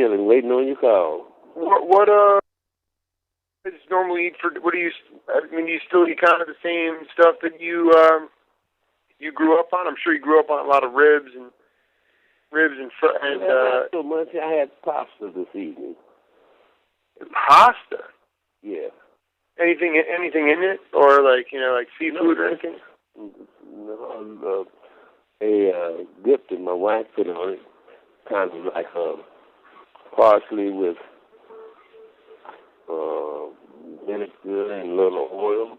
chilling, waiting on your call. What is normally eat for? What do you? I mean, do you still eat kind of the same stuff that you grew up on? I'm sure you grew up on a lot of ribs and not so much. I had pasta this evening. Pasta? Yeah. Anything in it, or like seafood or anything? No, a dip that my wife put on it, kind of like parsley with vinegar and a little oil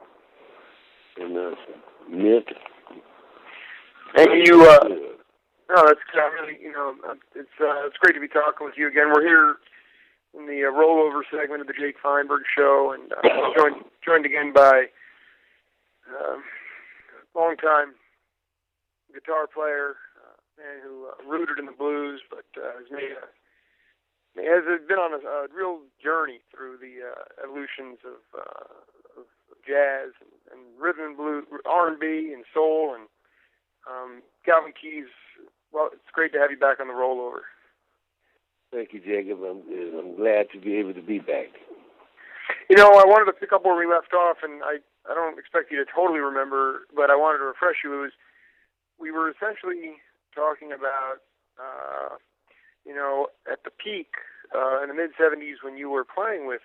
and mint. And you, no, that's really, it's great to be talking with you again. We're here in the rollover segment of the Jake Feinberg Show, and joined again by longtime guitar player, man who rooted in the blues, but has been on a real journey through the evolutions of jazz and rhythm and blues, R&B and soul, and Calvin Keys. Well, it's great to have you back on the rollover. Thank you, Jacob. I'm glad to be able to be back. I wanted to pick up where we left off, and I don't expect you to totally remember, but I wanted to refresh you. We were essentially talking about, at the peak in the mid-'70s when you were playing with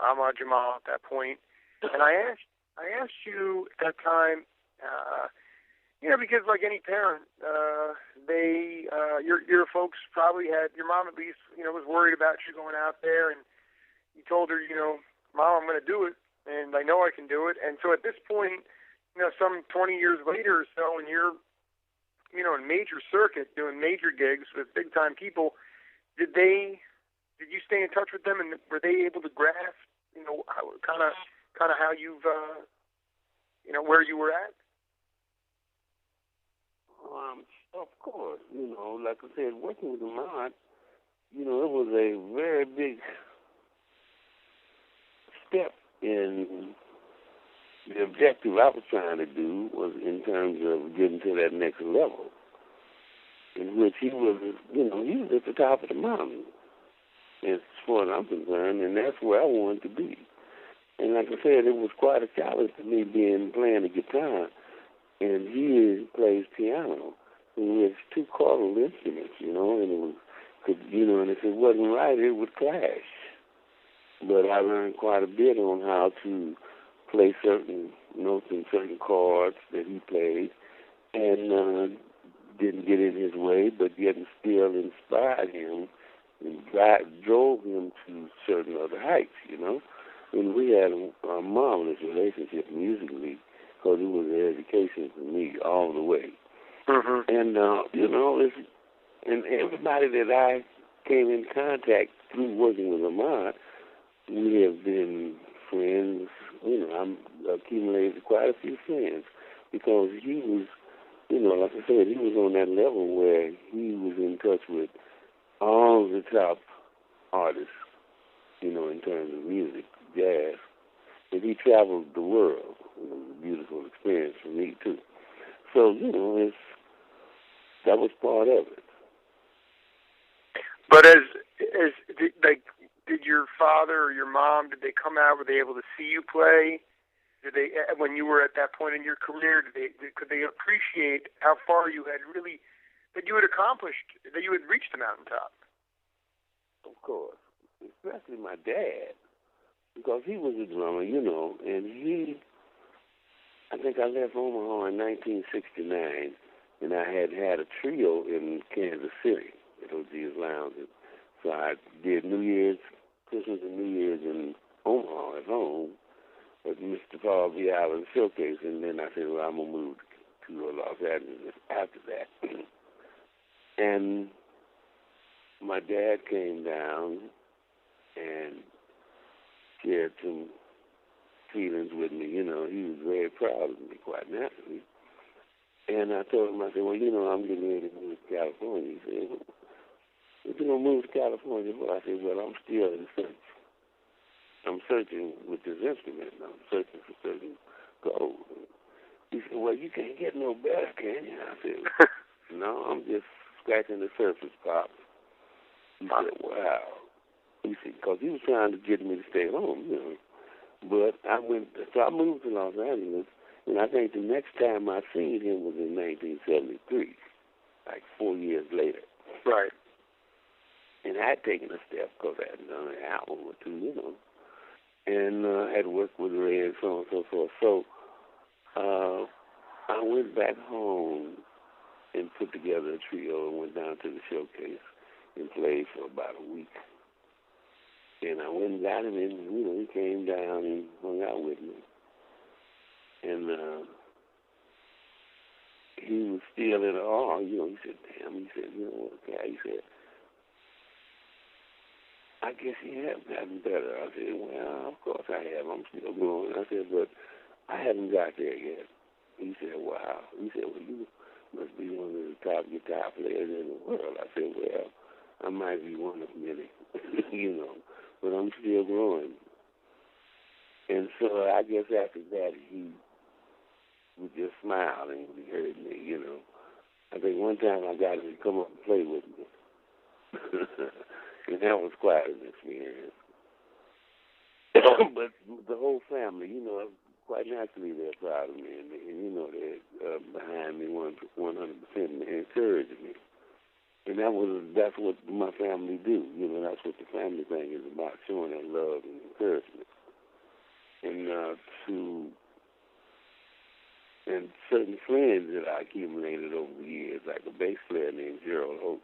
Ahmad Jamal at that point, and I asked you at that time, because like any parent, your folks probably had, your mom at least, was worried about you going out there, and you told her, Mom, I'm going to do it, and I know I can do it. And so at this point, some 20 years later or so, and you're, in major circuit, doing major gigs with big-time people, did you stay in touch with them, and were they able to grasp, kind of how you've, where you were at? Of course, like I said, working with Ahmad, it was a very big step in the objective I was trying to do, was in terms of getting to that next level, in which he was, he was at the top of the mountain, as far as I'm concerned, and that's where I wanted to be. And like I said, it was quite a challenge to me playing the guitar, and he plays piano. And it's two chordal instruments, and it was, and if it wasn't right, it would clash. But I learned quite a bit on how to play certain notes and certain chords that he played, and didn't get in his way, but yet still inspired him and drove him to certain other heights, And we had a marvelous relationship musically, because it was an education for me all the way. Mm-hmm. And, and everybody that I came in contact through working with Ahmad, we have been friends. I'm accumulated quite a few friends, because he was, like I said, he was on that level where he was in touch with all the top artists, in terms of music, jazz. And he traveled the world. It was a beautiful experience for me, too. So, that was part of it. But did your father or your mom, did they come out? Were they able to see you play? Did they, when you were at that point in your career, could they appreciate how far you had really, that you had accomplished, that you had reached the mountaintop? Of course, especially my dad, because he was a drummer, and I think I left Omaha in 1969, and I had a trio in Kansas City at OG's Lounge. So I did Christmas and New Year's in Omaha at home at Mr. Paul V. Allen Showcase, and then I said, well, I'm going to move to Los Angeles after that. And my dad came down and shared some feelings with me. He was very proud of me, quite naturally. And I told him, I said, well, I'm getting ready to move to California. He said, well, if you're going to move to California, well, I said, well, I'm still in search. I'm searching with this instrument. I'm searching for certain goals. He said, well, you can't get no better, can you? I said, no, I'm just scratching the surface, Pop. He said, wow. You see, because he was trying to get me to stay home, you know. But I moved to Los Angeles, and I think the next time I seen him was in 1973, like 4 years later. Right. And I had taken a step because I had done an album or two, you know, and had worked with Ray and so on and so forth. So I went back home and put together a trio and went down to the showcase and played for about a week. And I went and got him, and you know, he came down and hung out with me. And he was still in awe, you know. He said, "Damn," he said, "You know what, Cat?" He said, "I guess you have gotten better." I said, "Well, of course I have. I'm still growing." I said, "But I haven't got there yet." He said, "Wow." He said, "Well, you must be one of the top guitar players in the world." I said, "Well, I might be one of many, you know, but I'm still growing." And so I guess after that, he would just smile and he heard me, you know. I think one time I got him to come up and play with me. And that was quite an experience. But the whole family, you know, quite naturally they're proud of me. And you know, they're behind me 100% and they encourage me. And that's what my family do. You know, that's what the family thing is about, showing that love and encouragement. And certain friends that I accumulated over the years, like a bass player named Gerald Hope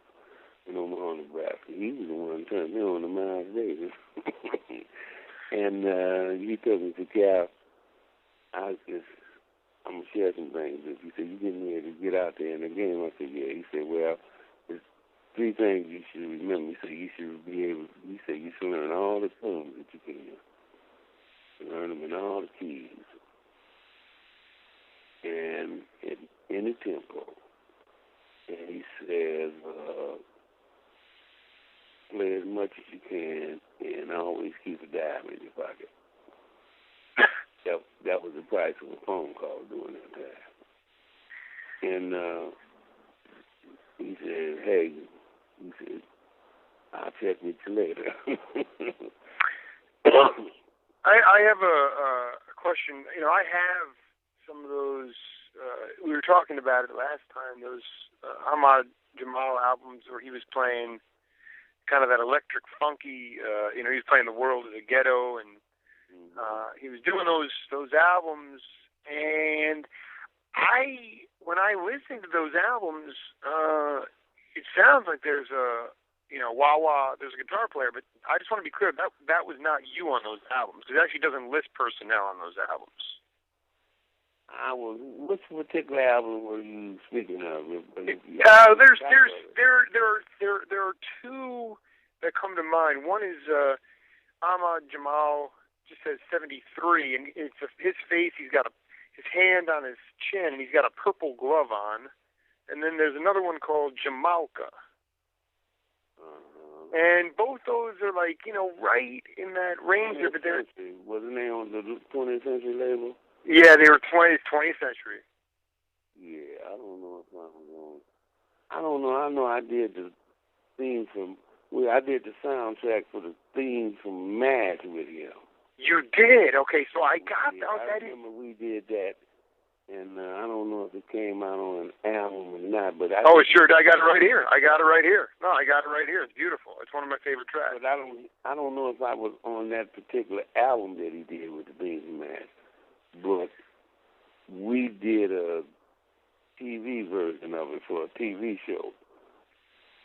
in Omaha, Nebraska. He was the one who turned me on to Miles Davis. And he told me, Cal, I'm going to share some things with you. He said, "You getting ready to get out there in the game?" I said, "Yeah." He said, "Well, there's 3 things you should remember." He said, "You should learn all the tunes that you can. Learn them in all the keys. And in the tempo." And he says, "Play as much as you can and always keep a dime in your pocket." That was the price of a phone call during that time. And he said, "Hey," he said, "I'll check with you later." I have a question. You know, I have some of those. We were talking about it last time. Those Ahmad Jamal albums where he was playing kind of that electric, funky. You know, he was playing "The World Is a Ghetto," and he was doing those albums. And when I listen to those albums, it sounds like there's a wah-wah, there's a guitar player, but I just want to be clear, that was not you on those albums. It actually doesn't list personnel on those albums. Which particular album were you speaking of? There are 2 that come to mind. One is Ahmad Jamal, just says 73, and it's his face. He's got his hand on his chin, and he's got a purple glove on. And then there's another one called Jamalka. And both those are like, you know, right in that range there. But wasn't they on the 20th Century label? Yeah, they were 20th Century. Yeah, I don't know if I'm wrong. I don't know. I know I did the theme I did the soundtrack for the theme from MASH with him. You did? Okay, so I got that. I remember we did that. And I don't know if it came out on an album or not, but sure, I got it right here. No, I got it right here. It's beautiful. It's one of my favorite tracks. But I don't know if I was on that particular album that he did with the Beans and Mash, but we did a TV version of it for a TV show,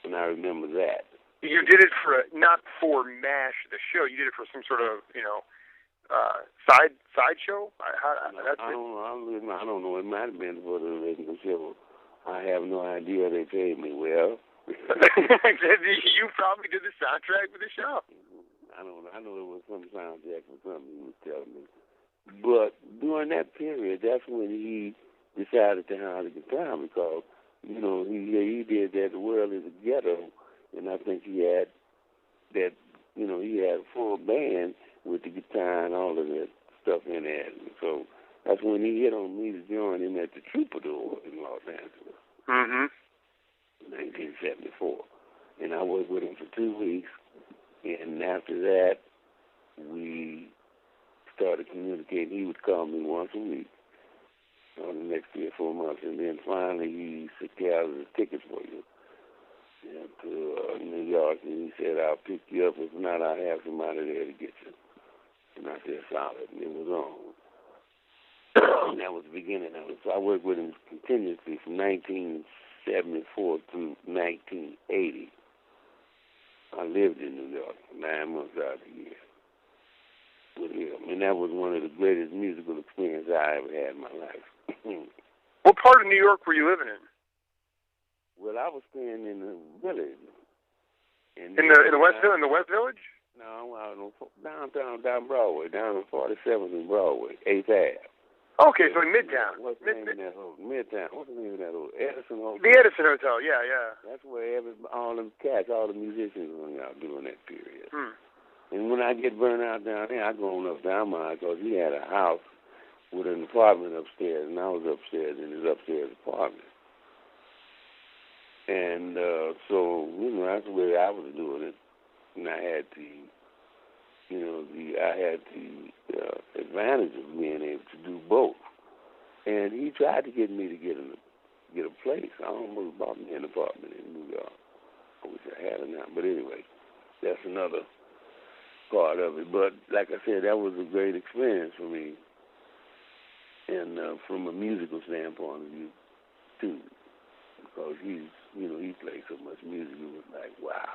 and I remember that. You did it not for MASH, the show. You did it for some sort of, you know, sideshow? I don't know. It might have been for the original show. I have no idea. They paid me well. You probably did the soundtrack for the show. I don't know. I know it was some soundtrack for something he was telling me. But during that period, that's when he decided to hire the guitar because, you know, he did that The World Is a Ghetto, and I think he had that, you know, he had a full band with the guitar and all of that stuff in there. And so that's when he hit on me to join him at the Troubadour in Los Angeles. 1974. And I worked with him for 2 weeks. And after that, we started communicating. He would call me once a week on the next 3 or 4 months, and then finally he secured the tickets for you to New York, and he said, I'll pick you up. If not, I'll have somebody there to get you. And I said, solid, and it was on. That was the beginning of it. So I worked with him continuously from 1974 through 1980. I lived in New York 9 months out of the year with him, and that was one of the greatest musical experiences I ever had in my life. What part of New York were you living in? Well, I was staying in the village. In the West Village? No, I was down Broadway, down on 47th and Broadway, 8th Ave. Okay, so in Midtown. What's the name of that hotel? Midtown. What's the name of that hotel? Edison Hotel. The Edison Hotel, yeah. That's where all the cats, all the musicians hung out during that period. And when I get burned out down there, I go on up to Almond because he had a house with an apartment upstairs, and I was upstairs in his upstairs apartment. And so, that's the way I was doing it. And I had the advantage of being able to do both. And he tried to get me to get a place. I almost bought me an apartment in New York. I wish I had it now. But anyway, that's another part of it. But like I said, that was a great experience for me. And from a musical standpoint of view, too. Because he played so much music, it was like, wow.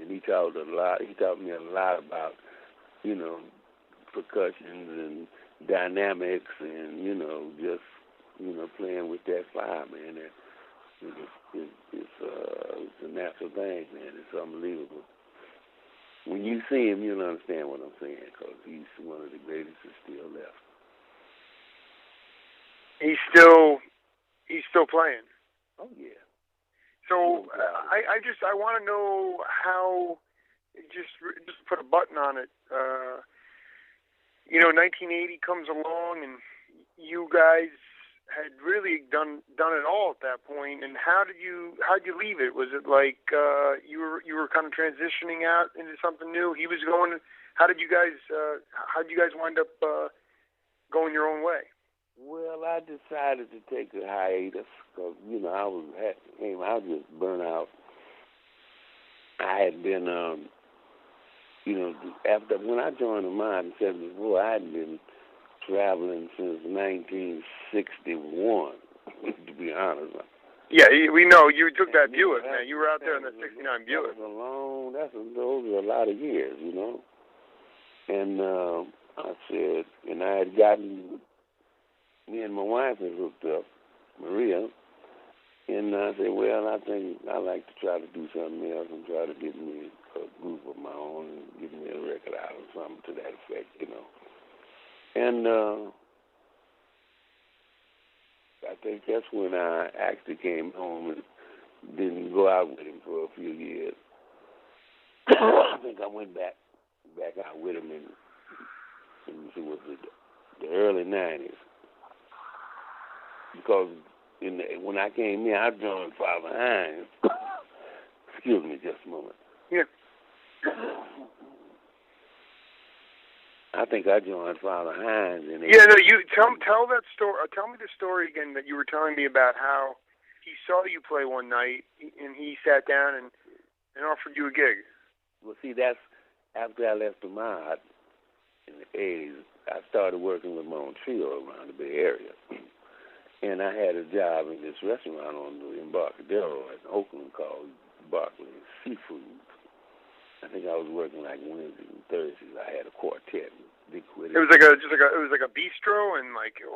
And he taught me a lot about, percussions and dynamics and, just, playing with that fire, man. It's a natural thing, man. It's unbelievable. When you see him, you'll understand what I'm saying, because he's one of the greatest that's still left. He's still playing. Oh, yeah. So I want to know how, just put a button on it. 1980 comes along, and you guys had really done it all at that point. And how'd you leave it? Was it like you were kind of transitioning out into something new? He was going. How'd you guys wind up going your own way? Well, I decided to take a hiatus because, I was just burnt out. I had been, after when I joined the mine in '74, I had been traveling since 1961, to be honest. Yeah, we know you took that Buick, man. You were out there in the '69 Buick. Those were a lot of years, And I said, and I had gotten. Me and my wife had hooked up, Maria, and I said, well, I think I'd like to try to do something else and try to get me a group of my own and get me a record out or something to that effect, And I think that's when I actually came home and didn't go out with him for a few years. I think I went back out with him in it was the early 90s. Because when I came here, I joined Father Hines. Excuse me just a moment. Yeah. I think I joined Father Hines. You tell that story. Tell me the story again that you were telling me about how he saw you play one night and he sat down and offered you a gig. Well, see, that's after I left the mod in the 80s. I started working with my own trio around the Bay Area. And I had a job in this restaurant on the Embarcadero in Oakland called Barclays Seafood. I think I was working like Wednesdays and Thursdays. I had a quartet. Big It was like a bistro and It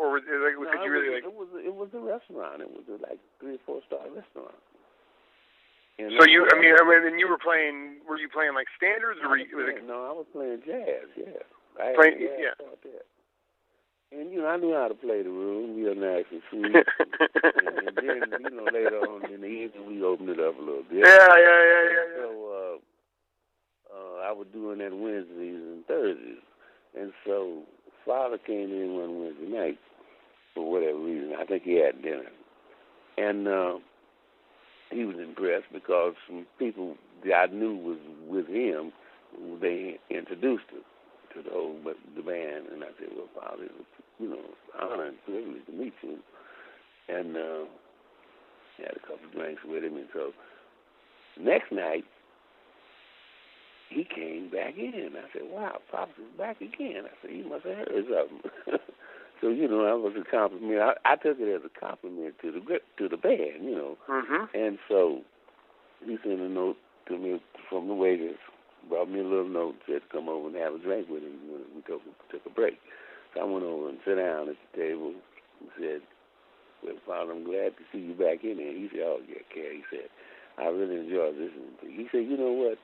was a restaurant. It was like 3 or 4 star restaurant. And so you were playing? Were you playing like standards or No, I was playing jazz. Yeah. Quartet. And, I knew how to play the room, real nice and sweet. and then, later on in the evening, we opened it up a little bit. Yeah. So I was doing that Wednesdays and Thursdays. And so Father came in one Wednesday night for whatever reason. I think he had dinner. And he was impressed because some people that I knew was with him they introduced her to the band, and I said, well, Father, it's honor and privilege to meet you. And had a couple of drinks with him, and so next night he came back in. I said, wow, Pops is back again. I said, he must have heard something. So, that was a compliment. I took it as a compliment to the band, Mm-hmm. And so he sent a note to me from the waiters, brought me a little note, said to come over and have a drink with him when we took a break. So I went over and sat down at the table and said, well, Father, I'm glad to see you back in there. He said, oh, yeah, Kerry. He said, I really enjoyed listening to you. He said, you know what?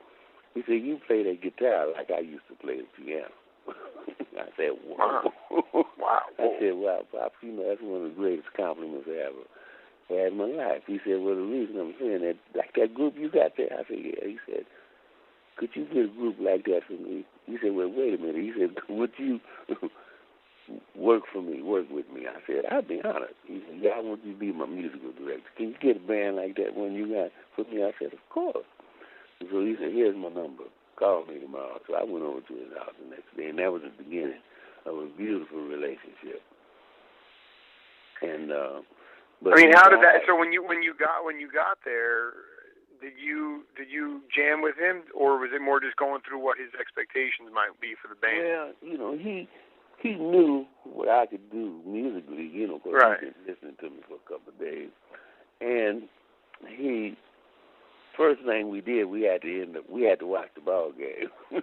He said, you play that guitar like I used to play the piano. I said, wow. Wow. I said, wow, Pops, that's one of the greatest compliments I ever had in my life. He said, well, the reason I'm saying that, like that group you got there, I said, yeah. He said, could you get a group like that for me? He said, well, wait a minute. He said, would you work for me, work with me? I said, I'd be honored. He said, yeah, I want you to be my musical director. Can you get a band like that when you got for me? I said, of course. And so he said, here's my number. Call me tomorrow. So I went over to his house the next day, and that was the beginning of a beautiful relationship. And but how did that? So when you got there, did you jam with him, or was it more just going through what his expectations might be for the band? Well, he knew what I could do musically, because right. He'd been listening to me for a couple of days, and first thing we did, we had to watch the ball game. So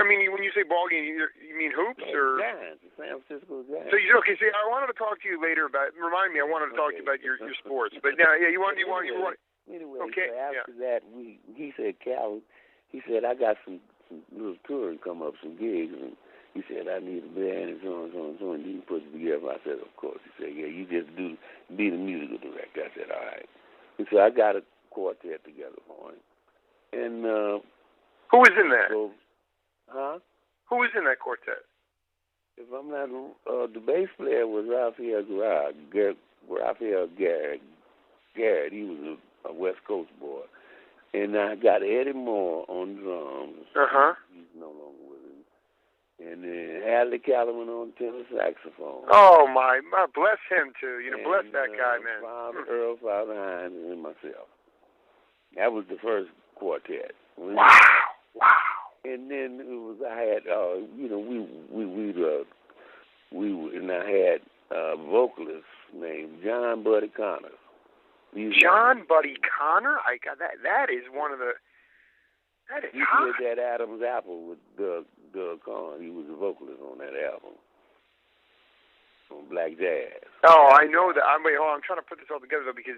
when you say ball game, you mean hoops or Giants, the San Francisco Giants? So I wanted to talk to you later about. Remind me, I wanted to talk to you about your sports. But now, yeah, you want. Anyway, okay. So after that, he said, Cal, he said, I got some little touring come up, some gigs, and he said, I need a band and so on and so on and so on. And you put it together. I said, of course. He said, yeah, you just be the musical director. I said, all right. And so I got a quartet together for him. And who was in that? Who was in that quartet? If I'm not, the bass player was Raphael Garrett. He was a West Coast boy. And I got Eddie Moore on drums. He's no longer with him. And then Hadley Calloway on tenor saxophone. Oh, my, bless him, too. Bless that guy, man. Earl Father Hines, and myself. That was the first quartet. Wow. And then I had, and I had a vocalist named John Buddy Connor. John Buddy Connor? I got that. That is one of the. That is hot. He did that Adam's Apple with Doug Kahn. He was a vocalist on that album. On Black Jazz. Oh, I know that. I'm trying to put this all together though because.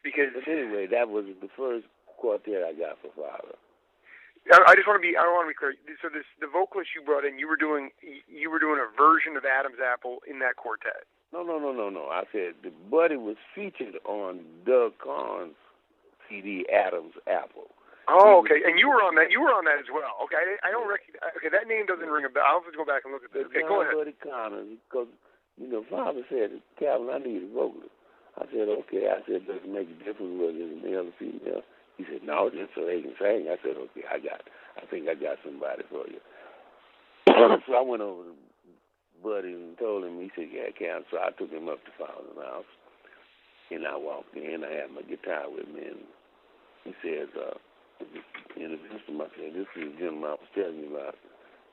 But anyway, that was the first quartet I got for Father. I want to be clear. So the vocalist you brought in, you were doing a version of Adam's Apple in that quartet. No. I said the Buddy was featured on Doug Kahn's CD Adam's Apple. Oh, okay. And you were on that. You were on that as well. Okay. I don't recognize. Okay, that name doesn't ring a bell. I'll have to go back and look at that. Okay, go ahead. Buddy Connor, because Father said, Calvin, I need a vocalist. I said, okay. I said, does it make a difference whether it's male or female? He said, no, just so they can sing. I said, okay, I think I got somebody for you. So I went over to Buddy and told him. He said, yeah, Cal. So I took him up to Father's house, and I walked in. I had my guitar with me, and he said, introduced him. I said, this is the gentleman I was telling you about.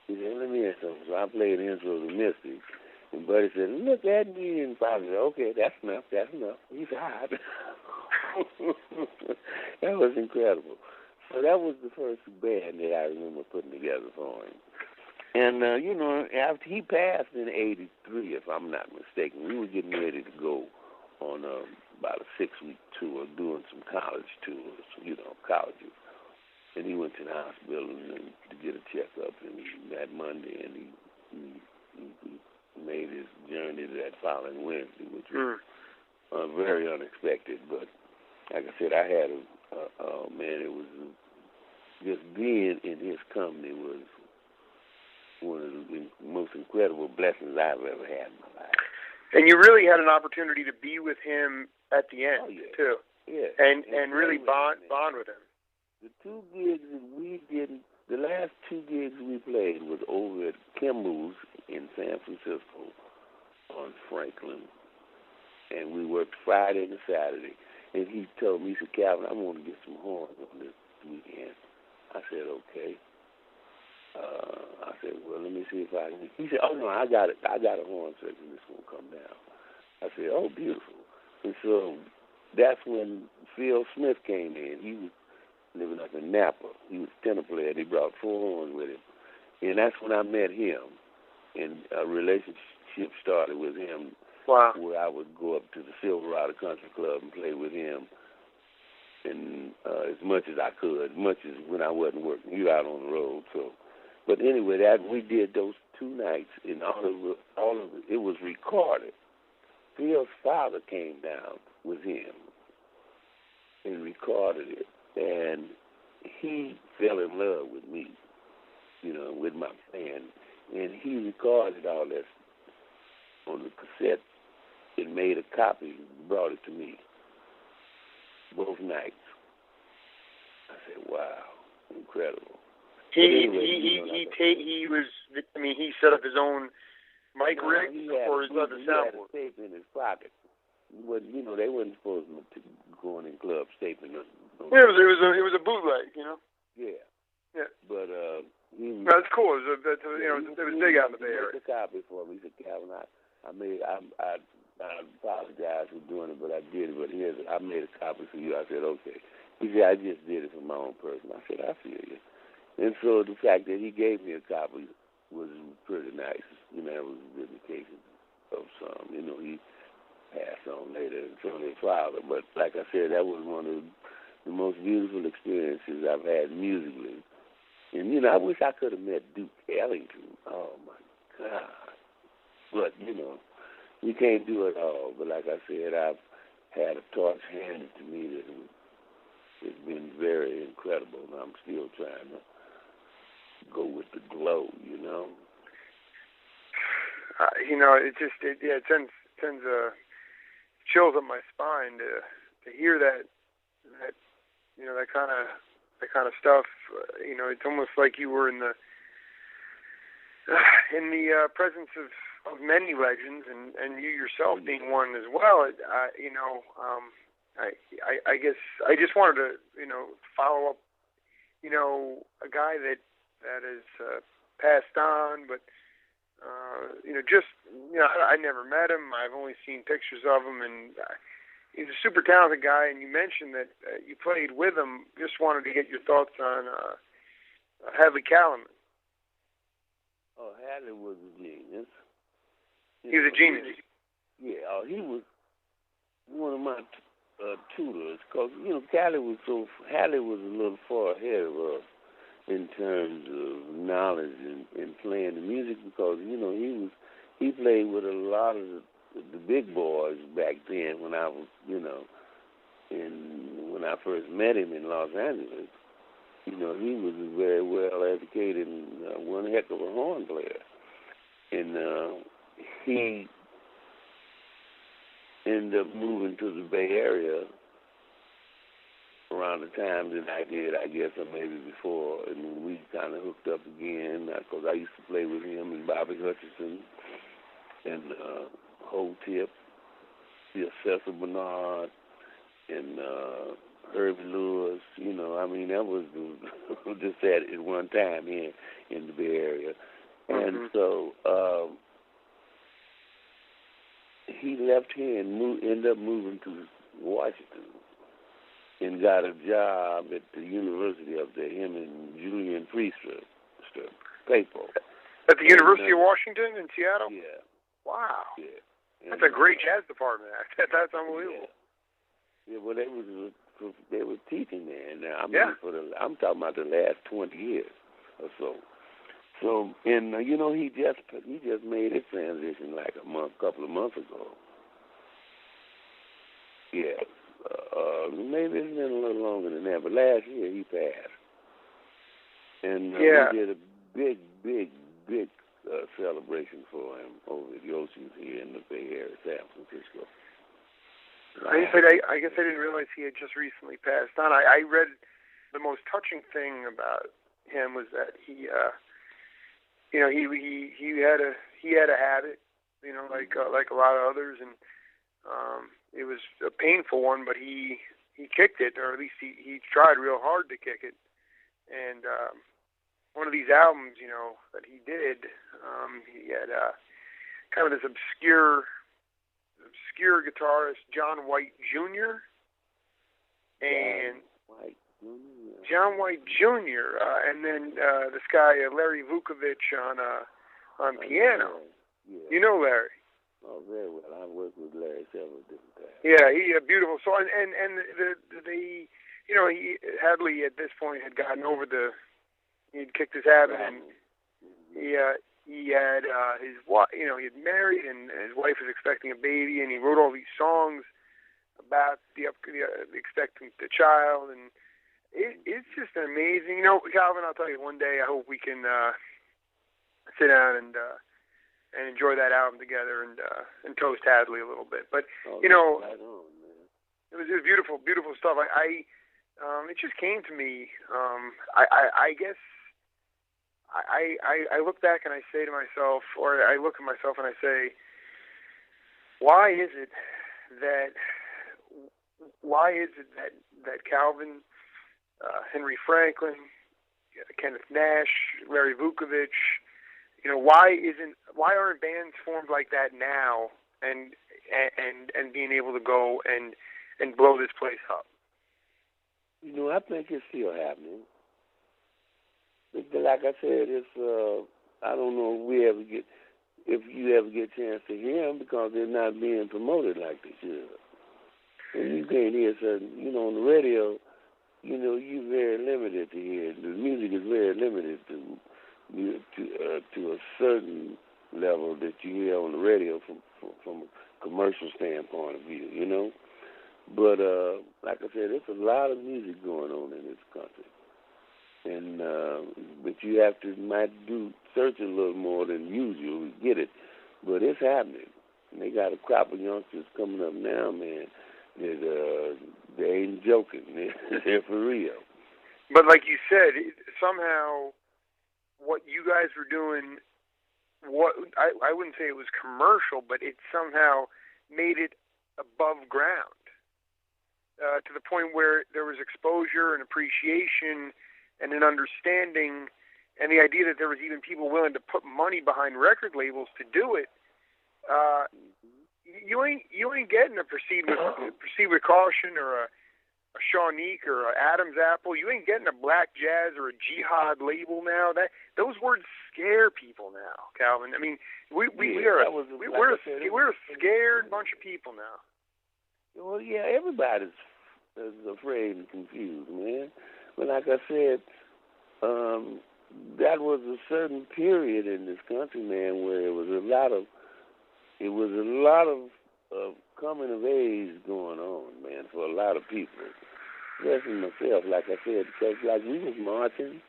He said, let me hear something. So I played the intro to Mystic. And Buddy said, look at me. And Father said, okay, that's enough. He's hot. That was incredible. So that was the first band that I remember putting together for him. And, after he passed in 83, if I'm not mistaken, we were getting ready to go on about a 6-week tour, doing some college tours, colleges. And he went to the hospital to get a checkup that Monday, and he made his journey that following Wednesday, which was very unexpected. But like I said, I had it was just being in his company was one of the most incredible blessings I've ever had in my life. And you really had an opportunity to be with him at the end, too. Yeah. And really bond with him. The two gigs that we didn't, the last two gigs we played was over at Kimball's in San Francisco on Franklin. And we worked Friday and Saturday. And he told me, he said, Calvin, I want to get some horns on this weekend. I said, okay. I said, well, let me see if I can. He said, oh, no, I got it. I got a horn section that's going to come down. I said, oh, beautiful. And so that's when Phil Smith came in. He was living up in Napa. He was a tenor player, and he brought 4 horns with him. And that's when I met him. And a relationship started with him. Wow. Where I would go up to the Silverado Country Club and play with him. And as much as I could, much as when I wasn't working. He was out on the road, so. But anyway, that we did those 2 nights, and all of it was recorded. Phil's father came down with him and recorded it, and he fell in love with me, with my band, and he recorded all that on the cassette and made a copy and brought it to me both nights. I said, wow, incredible. He set up his own mic rig for his other soundboard. He had a tape in his pocket. But, they wasn't supposed to go in clubs taping them. Yeah, it was a bootleg, Yeah. Yeah. But that's cool. It was big out in the Bay Area. He made a copy for me. He said, Calvin, I apologize for doing it, but I did it. But I made a copy for you. I said, okay. He said, I just did it for my own person. I said, I feel you. And so the fact that he gave me a copy was pretty nice. It was a vindication of some. He passed on later and so his father. But like I said, that was one of the most beautiful experiences I've had musically. And, I wish I could have met Duke Ellington. Oh, my God. But, you can't do it all. But like I said, I've had a torch handed to me that has been very incredible, and I'm still trying to go with the glow, It sends chills up my spine to hear that kind of stuff. It's almost like you were in the presence of many legends, and you yourself being one as well. I guess I just wanted to follow up. A guy that has passed on, but I never met him. I've only seen pictures of him, and he's a super talented guy. And you mentioned that you played with him. Just wanted to get your thoughts on Hadley Callum. Oh, Hadley was a genius. He was a genius. Yeah, he was one of my tutors, because Hadley was a little far ahead of us in terms of knowledge and playing the music, because he played with a lot of the big boys back then when I was when I first met him in Los Angeles. He was a very well educated and one heck of a horn player, and he ended up moving to the Bay Area around the time that I did, I guess, or maybe before, and we kind of hooked up again, because I used to play with him and Bobby Hutcherson and Hotep, the Cecil Bernard, and Herbie Lewis. That was just that at one time here in the Bay Area. And so he left here and ended up moving to Washington and got a job at the university up there, him and Julian Priester, Papo. At the University of Washington in Seattle? Yeah. Wow. Yeah. That's a great jazz department. That's unbelievable. Yeah, well, they were teaching there. Now, I'm talking about the last 20 years or so. So, and he just made his transition like couple of months ago. Yeah. Maybe it's been a little longer than that, but last year he passed. And we did a big celebration for him over at Yoshi's here in the Bay Area, San Francisco. I guess I didn't realize he had just recently passed on. I read the most touching thing about him was that he had a habit, like a lot of others, and it was a painful one, but he kicked it, or at least he tried real hard to kick it. And one of these albums, that he did, he had kind of this obscure guitarist, John White Jr. and John White Jr. And then this guy Larry Vukovic on piano. Yeah. You know Larry? Oh, very well. I've worked with Larry several different times. Yeah, he a beautiful song, and he Hadley at this point had gotten over he'd kicked his habit, and he had his wife, he had married, and his wife was expecting a baby, and he wrote all these songs about the expecting the child, and it's just amazing. Calvin, I'll tell you, one day I hope we can sit down and enjoy that album together and toast Hadley a little bit. But right on, it was just beautiful, beautiful stuff. It just came to me. I guess I look back and I say to myself, or I look at myself and I say, why is it that Calvin, Henry Franklin, Kenneth Nash, Larry Vukovic, why aren't bands formed like that now and being able to go and blow this place up? I think it's still happening. Like I said, it's I don't know if you ever get a chance to hear them, because they're not being promoted like they should. And you can't hear certain, on the radio, you're very limited to hear. The music is very limited to a certain level that you hear on the radio from a commercial standpoint of view, But like I said, there's a lot of music going on in this country, and but you might search a little more than usual to get it, but it's happening. And they got a crop of youngsters coming up now, man. That they ain't joking. They're for real. But like you said, somehow what you guys were doing, I wouldn't say it was commercial, but it somehow made it above ground to the point where there was exposure and appreciation and an understanding, and the idea that there was even people willing to put money behind record labels to do it. You ain't getting a Proceed with Caution or a Shawnee or a Adam's Apple. You ain't getting a Black Jazz or a Jihad label now. Those words scare people now, Calvin. I mean, we're a scared bunch of people now. Well, yeah, everybody's afraid and confused, man. But like I said, that was a certain period in this country, man, where it was a lot of coming of age going on, man, for a lot of people. Especially myself, like I said, because like we was marching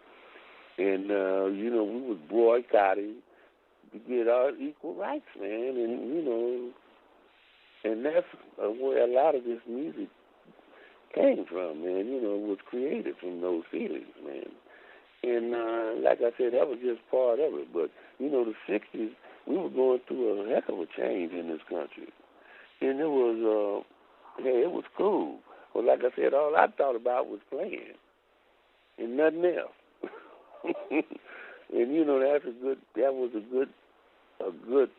and we was boycotting to get our equal rights, man, and and that's where a lot of this music came from, man. It was created from those feelings, man. And like I said, that was just part of it. But the '60s, we were going through a heck of a change in this country, and it was it was cool. Well, like I said, all I thought about was playing and nothing else. And that was a good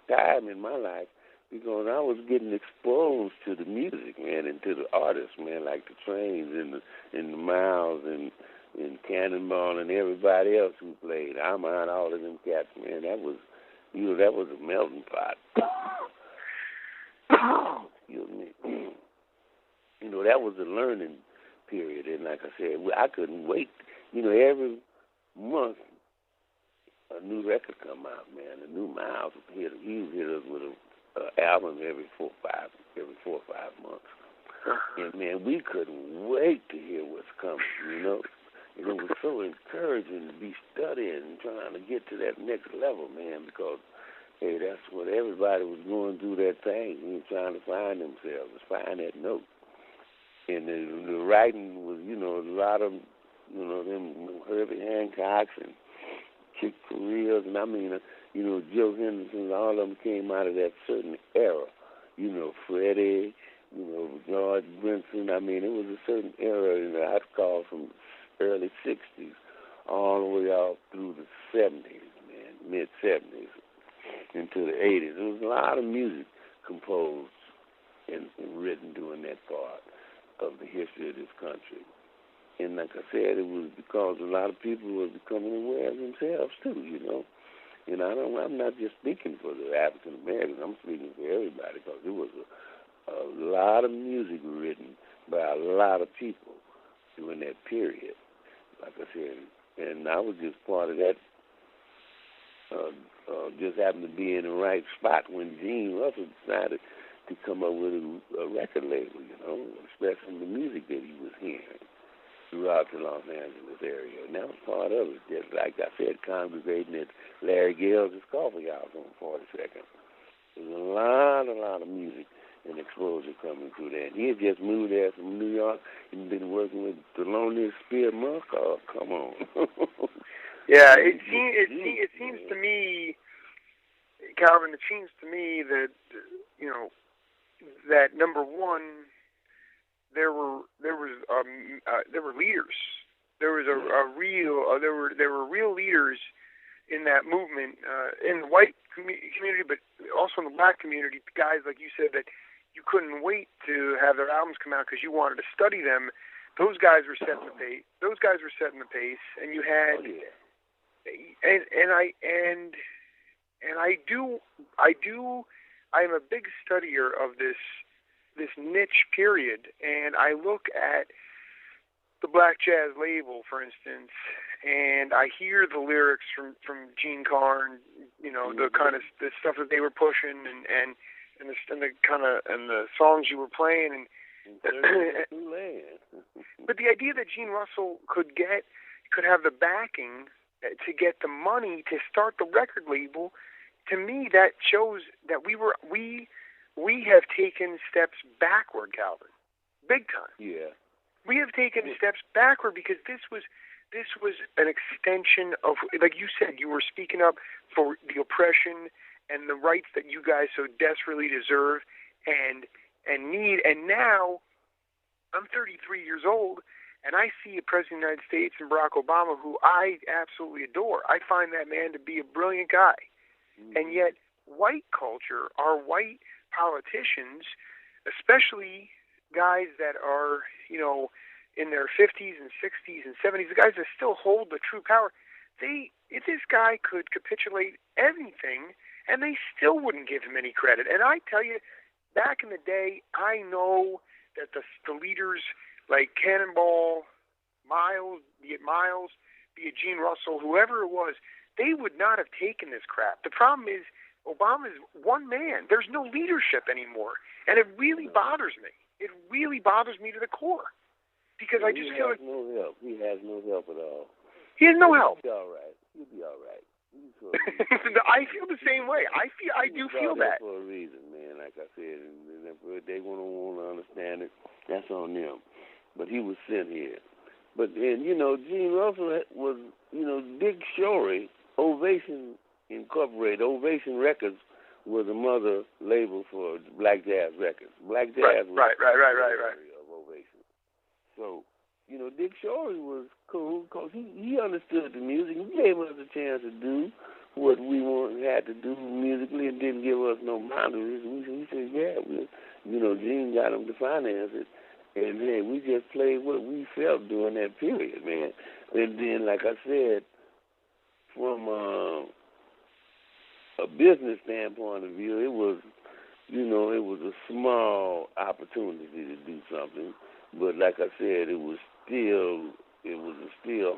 time in my life, because I was getting exposed to the music, man, and to the artists, man, like the Trains and the Miles and Cannonball and everybody else who played. I'm on all of them cats, man. That was a melting pot. Excuse me. That was a learning period, and like I said, I couldn't wait. Every month a new record come out, man. A new Miles he hit us with an album every 4 or 5 months, and man, we couldn't wait to hear what's coming. And it was so encouraging to be studying and trying to get to that next level, man, because hey, that's what everybody was going through, that thing, trying to find themselves, find that note. And the writing was, a lot of, them Herbie Hancocks and Chick Coreas, and I mean, Joe Henderson, all of them came out of that certain era. Freddie, George Benson. I mean, it was a certain era, I'd call from early 60s all the way out through the 70s, man, mid-70s into the 80s. There was a lot of music composed and written during that part of the history of this country. And like I said, it was because a lot of people were becoming aware of themselves too, And I'm not just speaking for the African Americans. I'm speaking for everybody because there was a lot of music written by a lot of people during that period. Like I said, and I was just part of that. Just happened to be in the right spot when Gene Russell decided to come up with a record label, expressing the music that he was hearing throughout the Los Angeles area. And that was part of it. Just like I said, congregating at Larry Gale's Coffee House on 42nd. There's a lot of music and exposure coming through there. And he had just moved there from New York and been working with Thelonious Spear Monk. Oh, come on. Yeah, it seems to me, Calvin, it seems to me that, that number one, there were leaders. There was there were real leaders in that movement, in the white community, but also in the black community. Guys like you said that you couldn't wait to have their albums come out because you wanted to study them. Those guys were setting the pace. And you had, I am a big studier of this niche period, and I look at the Black Jazz label, for instance, and I hear the lyrics from Gene Carn, the kind of the stuff that they were pushing, and the songs you were playing, and but the idea that Gene Russell could have the backing to get the money to start the record label, to me that shows that we have taken steps backward, Calvin, big time. Yeah, we have taken steps backward because this was an extension of, like you said, you were speaking up for the oppression and the rights that you guys so desperately deserve and need. And now I'm 33 years old, and I see a president of the United States and Barack Obama, who I absolutely adore. I find that man to be a brilliant guy. Mm-hmm. And yet white culture, our white politicians, especially guys that are, in their 50s and 60s and 70s, the guys that still hold the true power, if this guy could capitulate anything, and they still wouldn't give him any credit. And I tell you, back in the day, I know that the leaders like Cannonball, Miles, be it Gene Russell, whoever it was, they would not have taken this crap. The problem is Obama's one man. There's no leadership anymore. And it really bothers me. It really bothers me to the core. Because I just feel like... no help. He has no help at all. He has no help. He'll be all right. I feel the same way. I do feel that. For a reason, man. Like I said, and if they want to understand it, that's on them. But he was sent here. But then, Gene Russell was, Dick Shorey, Ovation Incorporated, Ovation Records was a mother label for Black Jazz Records. Black Jazz was right. of Ovation. So, Dick Shorey was cool because he understood the music. He gave us a chance to do what we had to do musically and didn't give us no boundaries. We said, Gene got him to finance it. And then we just played what we felt during that period, man. And then, like I said, from a business standpoint of view, it was a small opportunity to do something. But like I said, it was still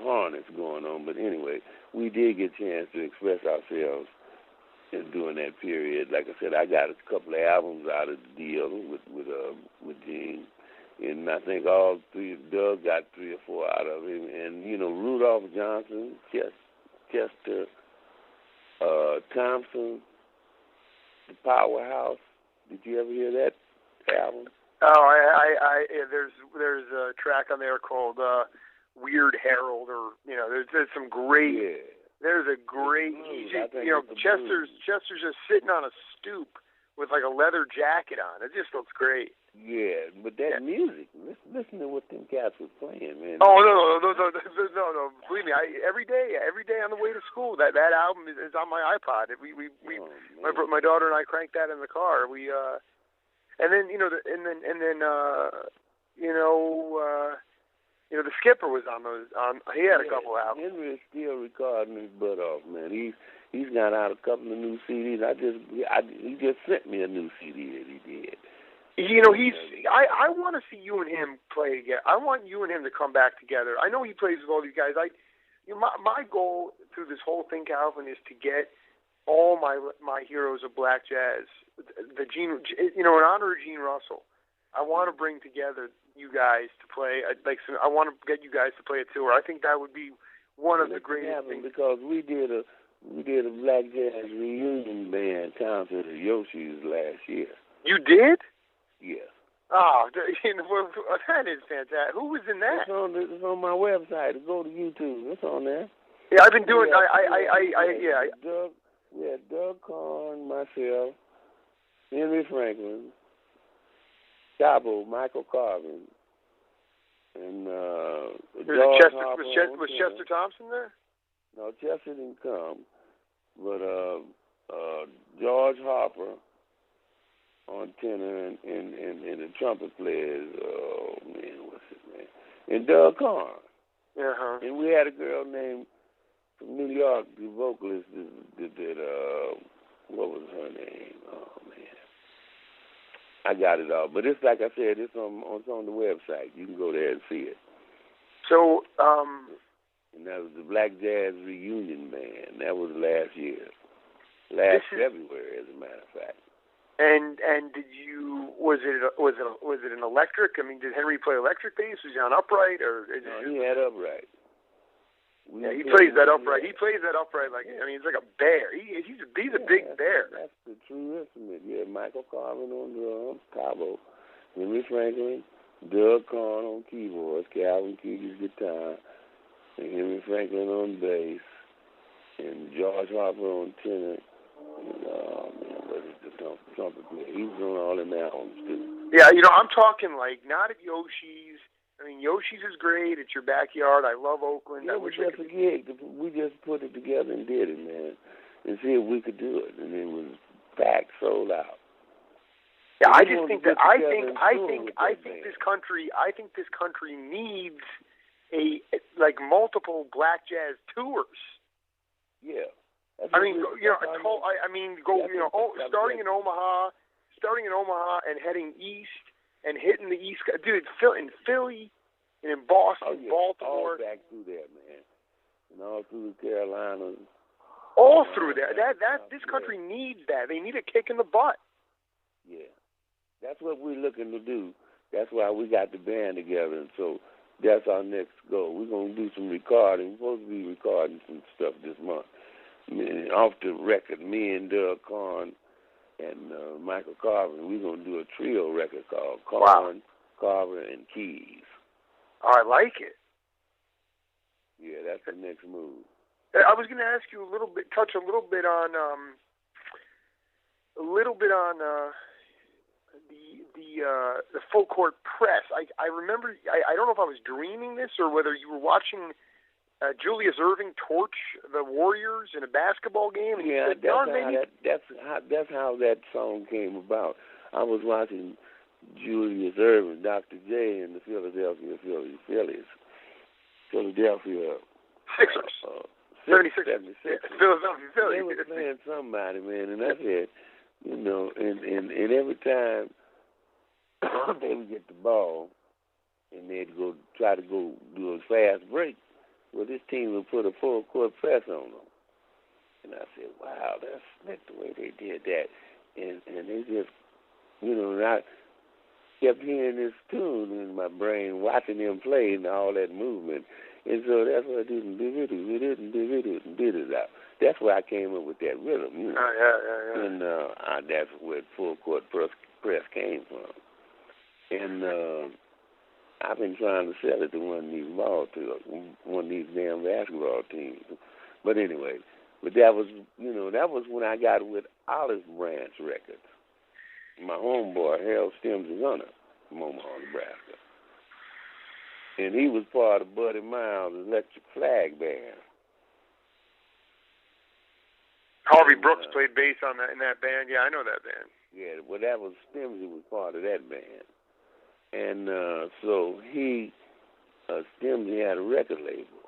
harness going on. But anyway, we did get a chance to express ourselves during that period. Like I said, I got a couple of albums out of the deal with Gene. And I think all three, Doug got 3 or 4 out of him. And, Rudolph Johnson, Chester Thompson, The Powerhouse. Did you ever hear that album? There's a track on there called Weird Herald, or there's some great. Yeah. There's a great. Chester's just sitting on a stoop with like a leather jacket on. It just looks great. Yeah, but that music, listen to what them cats was playing, man. Oh no! Believe me, every day on the way to school, that album is on my iPod. My daughter and I cranked that in the car. The Skipper was on those. He had a couple albums. Henry is still recording his butt off, man. He's got out a couple of new CDs. He just sent me a new CD that he did. I want to see you and him play again. I want you and him to come back together. I know he plays with all these guys. My goal through this whole thing, Calvin, is to get all my heroes of black jazz, in honor of Gene Russell. I want to bring together you guys to play. I want to get you guys to play a tour. I think that would be one of the greatest things. Because we did a black jazz reunion band concert at Yoshi's last year. You did? Yeah. Oh, that is fantastic. Who was in that? It's on my website. Go to YouTube. It's on there. Yeah, I've been doing. We had Doug Kahn, myself, Henry Franklin, Cabo, Michael Carvin, and George Harper. Was Chester Thompson there? No, Chester didn't come, but George Harper on tenor and the trumpet players. Oh man, what's his name? And Doug Kahn. Uh-huh. And we had a girl named from New York, the vocalist that what was her name? Oh man, I got it all. But it's like I said, it's on the website. You can go there and see it. So, and that was the Black Jazz Reunion Band. That was last year, February, as a matter of fact. And did you was it an electric? I mean, did Henry play electric bass? Was he on upright or? No, he had upright. He plays that upright. He plays that upright he's like a bear. He's a big bear. That's the true instrument. Yeah, Michael Carvin on drums, Cabo, Henry Franklin, Doug Kahn on keyboards, Calvin Keating's guitar, and Henry Franklin on bass, and George Harper on tenor. The trumpet player. He was on all them albums too. Yeah, I'm talking not at Yoshi's. I mean, Yoshi's is great. It's your backyard. I love Oakland. Yeah, we just put it together and did it, man, and see if we could do it. And it was packed, sold out. Yeah, I just think this country needs multiple black jazz tours. Yeah. Starting in Omaha and heading east and hitting the East Coast. Dude, in Philly and in Boston, Baltimore. All back through there, man. And all through the Carolinas. All through there. This country needs that. They need a kick in the butt. Yeah. That's what we're looking to do. That's why we got the band together. And so that's our next goal. We're going to do some recording. We're supposed to be recording some stuff this month. Off the record, me and Doug Kahn and Michael Carvin, we're going to do a trio record called Kahn, Carvin, and Keys. Oh, I like it. Yeah, that's the next move. I was going to ask you touch a little bit on the full court press. I remember, I don't know if I was dreaming this or whether you were watching Julius Erving torch the Warriors in a basketball game. And yeah, that's how that song came about. I was watching Julius Erving, Dr. J, and the Philadelphia Phillies. Philadelphia Sixers. 76. Philadelphia Phillies. They were playing somebody, man, and I said, and every time they would get the ball and they'd try to do a fast break, well, this team would put a full court press on them. And I said, wow, that's slick the way they did that. And they just, and I kept hearing this tune in my brain, watching them play and all that movement. And so that's what I did. That's where I came up with that rhythm, Yeah. And that's where full court press came from. And I've been trying to sell it to one of these one of these damn basketball teams. But anyway, that was when I got with Olive Branch Records. My homeboy, Harold Stims is Hunter from Omaha, Nebraska. And he was part of Buddy Miles' Electric Flag Band. Harvey Brooks played bass in that band. Yeah, I know that band. Yeah, well, that was Stims who was part of that band. And so Stims had a record label.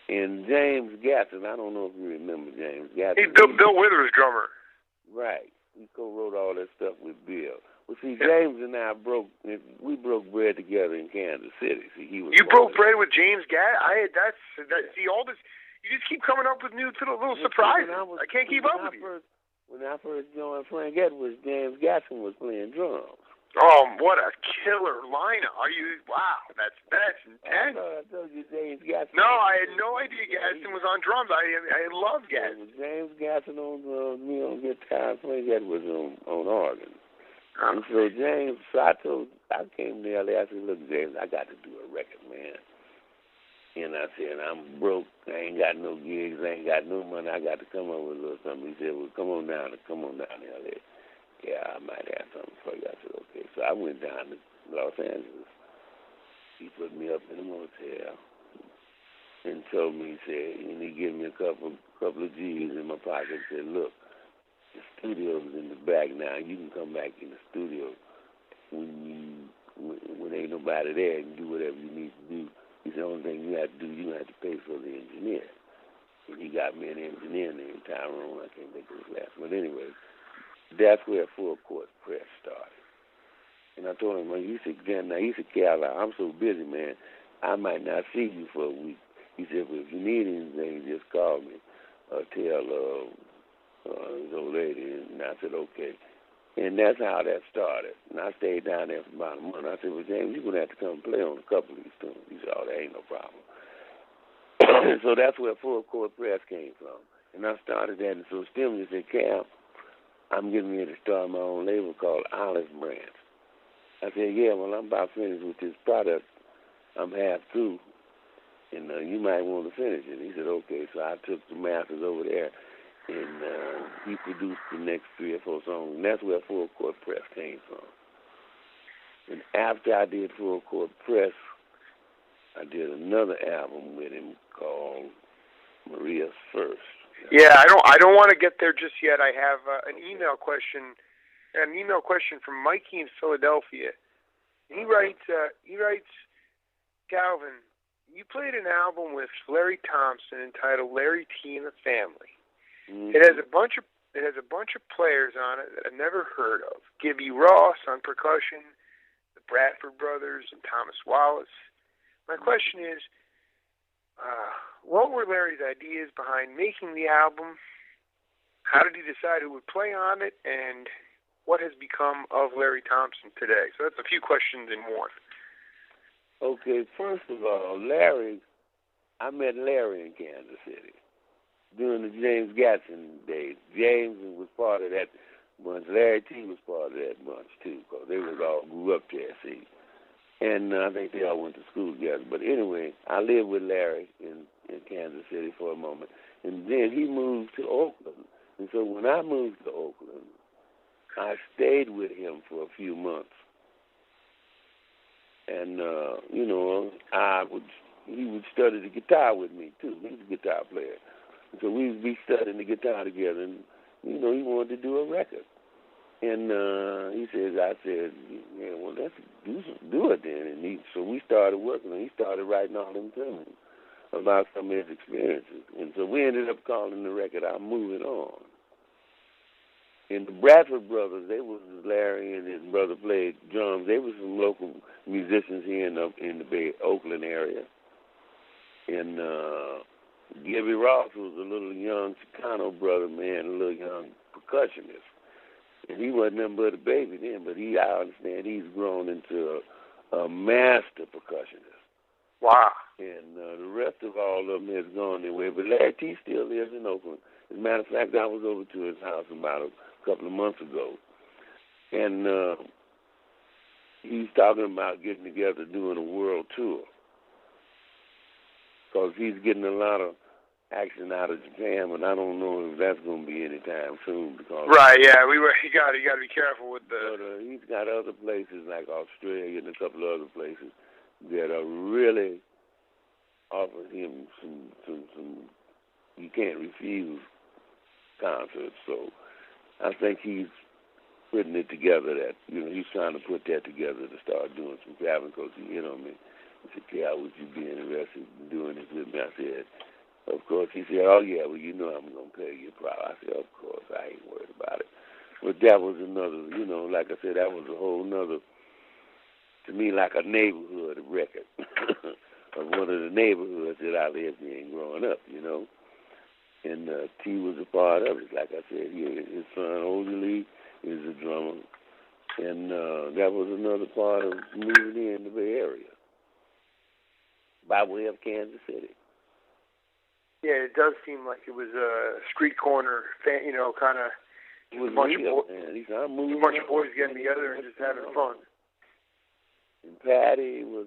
And James Gatson, I don't know if you remember James Gatson. He's Bill Withers' drummer. Right. He co-wrote all that stuff with Bill. Well, see, James and I broke bread together in Kansas City. See, You broke bread with James Gatson? See, all this, you just keep coming up with new little surprises. I can't keep up with you. When I first joined Frank Edwards, James Gatson was playing drums. Oh, what a killer lineup! Wow, that's intense. I told you James Gatson. No, I had no idea Gatson was on drums. I love Gatson. It was James Gatson on me on guitar, Frank Edwards on organ. And so James, I came to LA. I said, look, James, I got to do a record, man. And I said, I'm broke. I ain't got no gigs. I ain't got no money. I got to come up with a little something. He said, well, come on down to LA. Yeah, I might have something for you. I said, okay. So I went down to Los Angeles. He put me up in a motel and told me, and he gave me a couple of G's in my pocket and said, look, the studio's in the back now. You can come back in the studio when ain't nobody there and do whatever you need to do. He said, the only thing you have to do, you have to pay for the engineer. And he got me an engineer named Tyrone. I can't think of his last name. But anyway, that's where Full Court Press started. And I told him, well, he said, Cal, I'm so busy, man, I might not see you for a week. He said, well, if you need anything, just call me or tell his old lady. And I said, okay. And that's how that started. And I stayed down there for about a month. I said, well, James, you're going to have to come play on a couple of these tunes. He said, oh, that ain't no problem. So that's where Full Court Press came from. And I started that. And so Stimmy said, Cal, I'm getting ready to start my own label called Olive Branch. I said, yeah, well, I'm about finished with this product. I'm half through, and you might want to finish it. He said, okay. So I took the masters over there, and he produced the next 3 or 4 songs, and that's where Full Court Press came from. And after I did Full Court Press, I did another album with him called Maria's First. Yeah, I don't want to get there just yet. I have an email question from Mikey in Philadelphia. He writes, Calvin, you played an album with Larry Thompson entitled Larry T and the Family. Mm-hmm. It has a bunch of players on it that I've never heard of. Gibby Ross on percussion, the Bradford Brothers, and Thomas Wallace. My question is, what were Larry's ideas behind making the album? How did he decide who would play on it? And what has become of Larry Thompson today? So that's a few questions in one. Okay, first of all, I met Larry in Kansas City during the James Gatson days. James was part of that bunch. Larry T was part of that bunch, too, because they all grew up there, see. And I think they all went to school together. But anyway, I lived with Larry in Kansas City for a moment. And then he moved to Oakland. And so when I moved to Oakland, I stayed with him for a few months. And, he would study the guitar with me, too. He was a guitar player. And so we would be studying the guitar together. And, he wanted to do a record. And I said, yeah, well, let's do it then. And so we started working, and he started writing all them tunes about some of his experiences. And so we ended up calling the record I'm Moving On. And the Bradford Brothers, Larry and his brother played drums. They were some local musicians here in the Oakland area. And Gibby Ross was a little young Chicano brother, man, a little young percussionist. And he wasn't nothing but a baby then, but I understand he's grown into a master percussionist. Wow. And the rest of all of them has gone their way. But Larry T still lives in Oakland. As a matter of fact, I was over to his house about a couple of months ago. And he's talking about getting together, doing a world tour. Because he's getting a lot of action out of Japan, but I don't know if that's going to be anytime soon. Because right, yeah, you got to be careful with the. But he's got other places like Australia and a couple of other places that are really offering him some you can't refuse concerts. So I think he's putting it together. That he's trying to put that together to start doing some traveling. Because he hit on me. He said, "Cal, would you be interested in doing this with me?" I said, "Of course." He said, "Oh yeah, well I'm gonna pay you proud." I said, "Of course, I ain't worried about it." But that was another, like I said, that was a whole nother, to me, like a neighborhood record of one of the neighborhoods that I lived in growing up, And T was a part of it. Like I said, his son, Lee, is a drummer. And that was another part of moving in the Bay Area by way of Kansas City. Yeah, it does seem like it was a street corner, kind of. It was a bunch real, of man. A bunch of boys getting together and just having fun. And Patty was,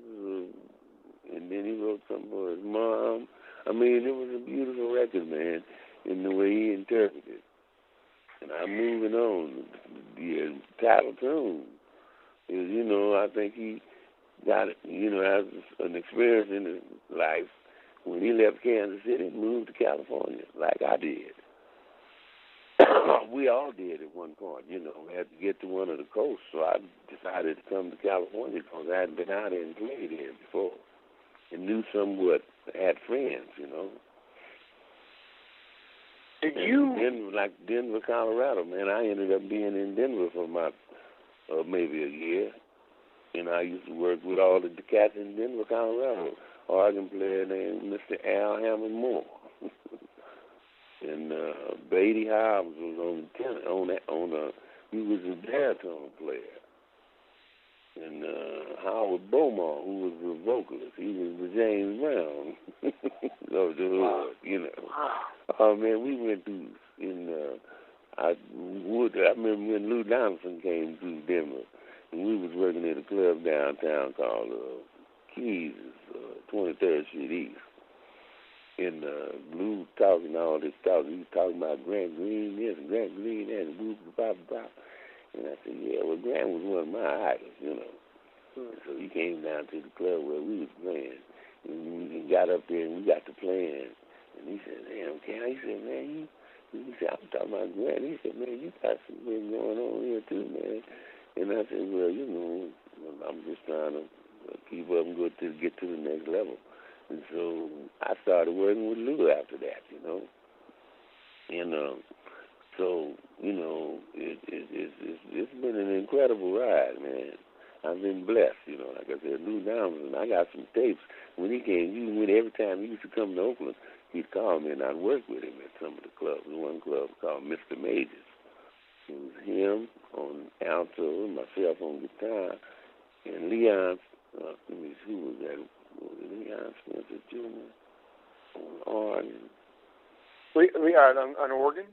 and then he wrote something for his mom. I mean, it was a beautiful record, man, in the way he interpreted it. And I'm moving on. The title tune is, I think he got it, as an experience in his life when he left Kansas City and moved to California, like I did. We all did at one point, We had to get to one of the coasts, so I decided to come to California because I hadn't been out there and played here before and knew somewhat, had friends, Did you? Denver, Colorado, man. I ended up being in Denver for about maybe a year. And I used to work with all the cats in Denver, Colorado. Organ player named Mr. Al Hammond Moore. And Beatty Hobbs was he was a baritone player. And Howard Beaumont, who was the vocalist, he was the James Brown of the hood, Oh man, we went through I remember when Lou Donaldson came through Denver, and we was working at a club downtown called Keys, 23rd Street East. And Lou talking all this talk. He was talking about Grant Green this and Grant Green that and blah, blah, blah. And I said, yeah, well, Grant was one of my idols, And so he came down to the club where we was playing. And we got up there and we got to playing. And he said, damn, Cal, he said, man, he said, I'm talking about Grant. He said, man, you got something going on here too, man. And I said, well, I'm just trying to keep up and get to the next level. And so I started working with Lou after that, And so, it's been an incredible ride, man. I've been blessed, Like I said, Lou Donaldson, I got some tapes. When he came, every time he used to come to Oakland, he'd call me and I'd work with him at some of the clubs. One club called Mr. Majors. It was him on alto, myself on guitar, and Leon, who was that? Leon Spencer Jr. on organ. Leon on organ?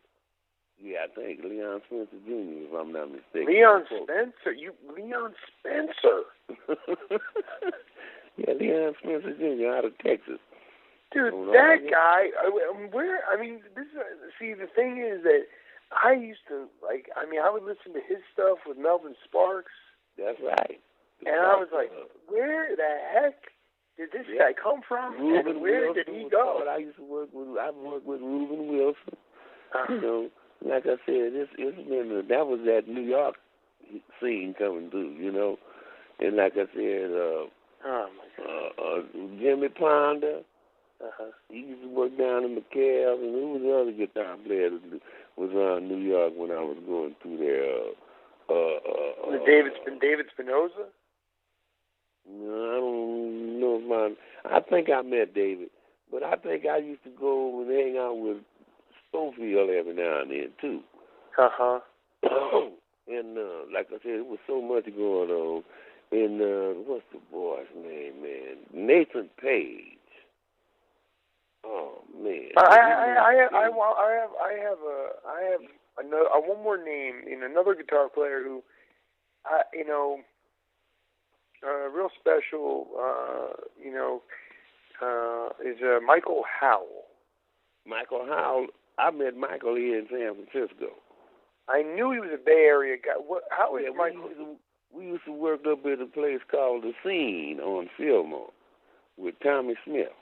Yeah, I think Leon Spencer Jr., if I'm not mistaken. Leon Spencer? Leon Spencer? Yeah, Leon Spencer Jr. out of Texas. Dude, that guy, the thing is that I used to, I would listen to his stuff with Melvin Sparks. That's right. And I was like, where the heck did this guy come from? Reuben and where Wilson did he go? I've worked with Reuben Wilson. Like I said, it's been, that was that New York scene coming through, And like I said, Jimmy Ponder, he used to work down in McCall, and who was the other guitar player that was around New York when I was going through there? David Spinoza? No, I don't know I think I met David, but I think I used to go and hang out with Schofield every now and then, too. And like I said, it was so much going on. And what's the boy's name, man? Nathan Page. Oh man. I have another one more name in another guitar player who, real special, is Michael Howell. Michael Howell. I met Michael here in San Francisco. I knew he was a Bay Area guy. How is Michael? We used to work up at a place called The Scene on Fillmore with Tommy Smith.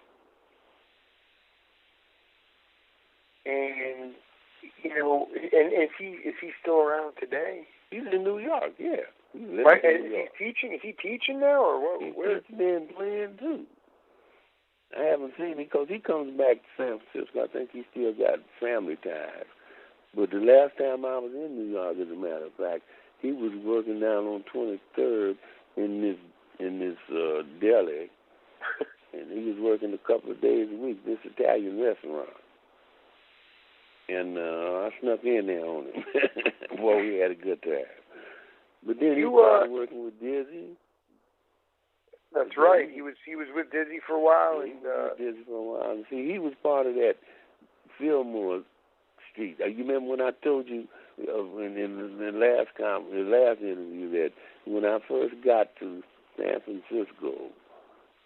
And is he still around today? He's in New York, yeah. Right, is he teaching now, or what? He's been playing too. I haven't seen him because he comes back to San Francisco. I think he still got family ties. But the last time I was in New York, as a matter of fact, he was working down on 23rd in this deli, and he was working a couple of days a week, this Italian restaurant. And I snuck in there on him. Boy, we had a good time. But then he started working with Dizzy. That's right. He was with Dizzy for a while. He was with Dizzy for a while. And see, he was part of that Fillmore Street. You remember when I told you in the last interview that when I first got to San Francisco,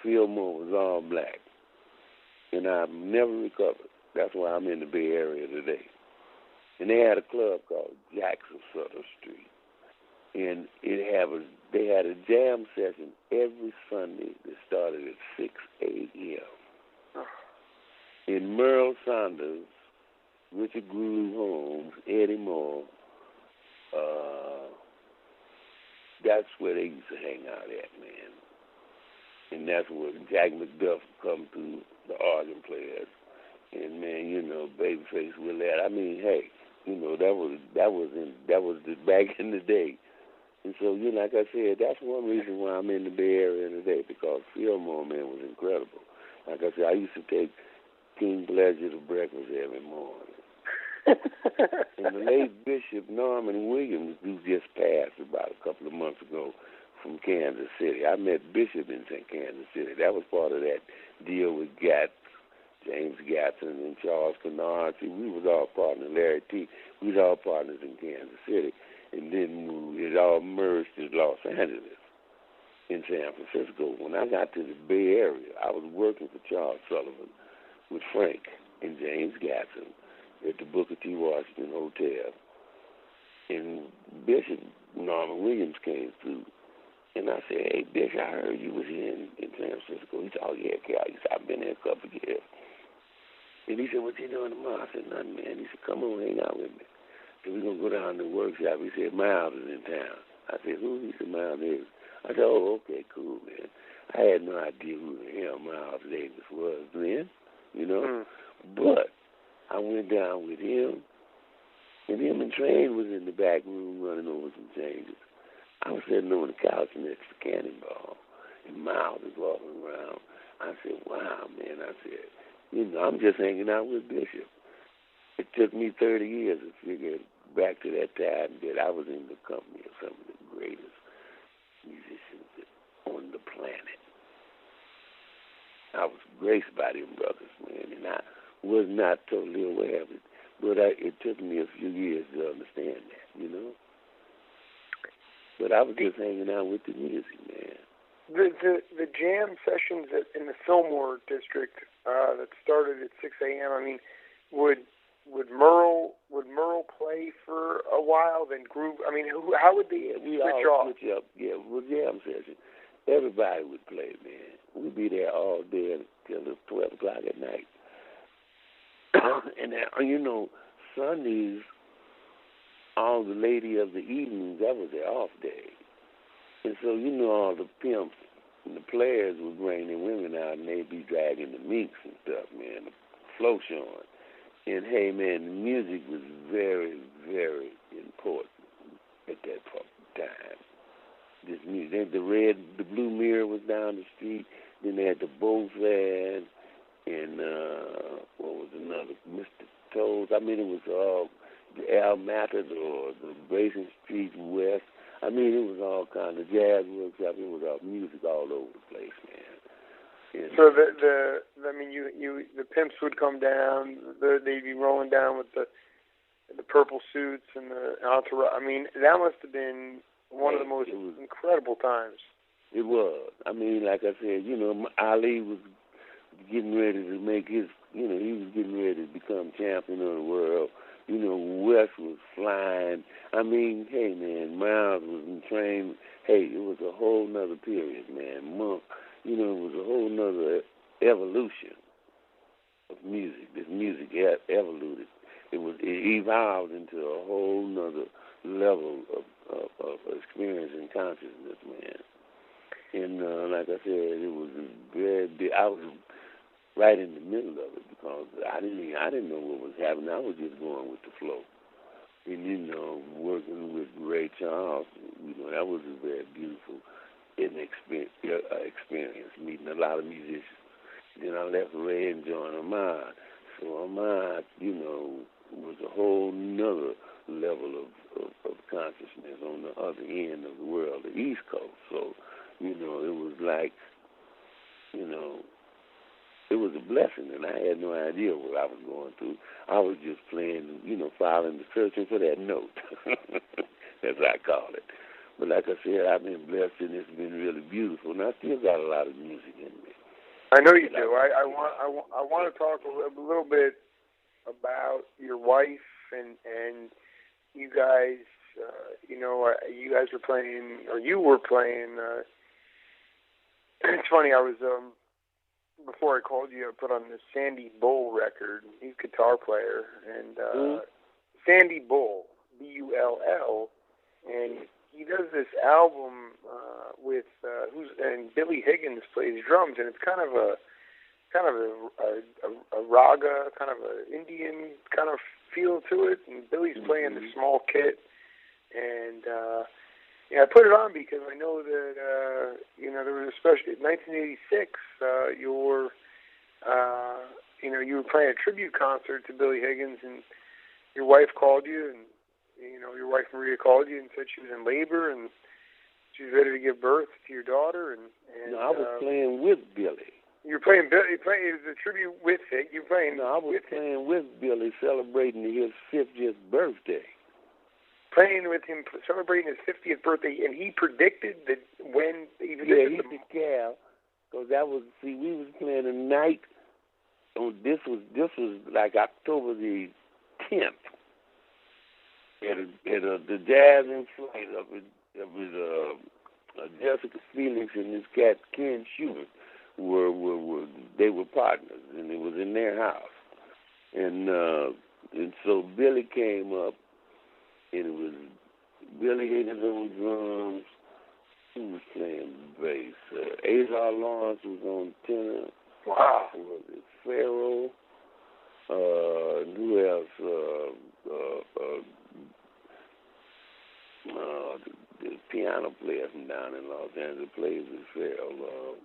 Fillmore was all black, and I've never recovered. That's why I'm in the Bay Area today. And they had a club called Jackson Sutter Street. And they had a jam session every Sunday that started at 6 a.m. And Merl, Saunders, Richard Groove Holmes, Eddie Moore, that's where they used to hang out at, man. And that's where Jack McDuff come through, the organ players. And man, Babyface Willette. I mean, hey, that was back in the day. And so, like I said, that's one reason why I'm in the Bay Area today, because Fillmore, man, was incredible. Like I said, I used to take King Pleasure to breakfast every morning. And the late Bishop Norman Williams, who just passed about a couple of months ago from Kansas City. I met Bishop in Kansas City. That was part of that deal with James Gatson and Charles Kennard. See, we was all partners. Larry T. We was all partners in Kansas City. And then it all merged to Los Angeles in San Francisco. When I got to the Bay Area, I was working for Charles Sullivan with Frank and James Gatson at the Booker T. Washington Hotel. And Bishop Norman Williams came through. And I said, hey, Bishop, I heard you was here in San Francisco. He said, oh, yeah, Cal. He said, I've been here a couple of years. And he said, what you doing tomorrow? I said, nothing, man. He said, come on, hang out with me. So we're going to go down to the workshop. He said, Miles is in town. I said, who? He said, Miles Davis. I said, oh, okay, cool, man. I had no idea who the hell Miles Davis was then, But I went down with him, and him and Train was in the back room running over some changes. I was sitting on the couch next to Cannonball, and Miles was walking around. I said, wow, man. I said, I'm just hanging out with Bishop. It took me 30 years to figure back to that time that I was in the company of some of the greatest musicians on the planet. I was graced by them brothers, man, and I was not totally aware of it. But it took me a few years to understand that, But I was just hanging out with the music, man. The jam sessions in the Fillmore District that started at 6 a.m., I mean, would Merl play for a while, then Groove? I mean, how would they switch off? Switch up, yeah, with jam session. Everybody would play, man. We'd be there all day until 12 o'clock at night. And Sundays, all the lady of the evenings, that was their off day. And so, all the pimps and the players would bring their women out, and they'd be dragging the minks and stuff, man, the flow showing. And, hey, man, the music was very, very important at that time. This music. The Blue Mirror was down the street. Then they had the Bow Fan and, what was another? Mr. Toes. I mean, it was all the Al Matador, the Grayson Street West. I mean, it was all kind of jazz workshop. It was all music all over the place, man. And so the pimps would come down. They'd be rolling down with the purple suits and the entourage. I mean, that must have been one of the most incredible times. It was. I mean, like I said, Ali was getting ready to make his, he was getting ready to become champion of the world. West was flying. I mean, hey, man, Miles was in train. Hey, it was a whole nother period, man. Monk, it was a whole nother evolution of music. This music evoluted. It evolved into a whole nother level of experience and consciousness, man. And like I said, it was very big. I was right in the middle of it because I didn't know what was happening. I was just going with the flow. And working with Ray Charles, that was a very beautiful experience, meeting a lot of musicians. Then I left Ray and joined Ahmad. So Ahmad, was a whole nother level of consciousness on the other end of the world, the East Coast. So, it was like, it was a blessing, and I had no idea what I was going through. I was just playing, following the searching for that note, as I call it. But like I said, I've been blessed, and it's been really beautiful, and I still got a lot of music in me. I know you do. I want to talk a little bit about your wife and you guys. You guys were playing, or you were playing. It's funny. I was before I called you, I put on the Sandy Bull record. He's a guitar player, and Sandy Bull, Bull, and he does this album with and Billy Higgins plays drums, and it's kind of a raga, kind of an Indian kind of feel to it, and Billy's playing the small kit, and I put it on because I know that there was especially in 1986 you were playing a tribute concert to Billy Higgins, and your wife called you, and your wife Maria called you and said she was in labor and she was ready to give birth to your daughter, and no, I was playing with Billy. You were playing Billy. It was a tribute with it. You were playing. No, I was playing with Billy, celebrating his 50th birthday. Playing with him, celebrating his 50th birthday, and he predicted that when he predicted he could gal, because that was we was playing a night. This was like October the 10th. At the Jazz in Flight of Jessica Felix and this cat Ken Schubert they were partners, and it was in their house, and so Billy came up, and it was Billy Higgins on drums. Who was playing bass? Azar Lawrence was on tenor. Wow. Was it Pharaoh? And who else? The piano player from down in Los Angeles plays with Pharaoh.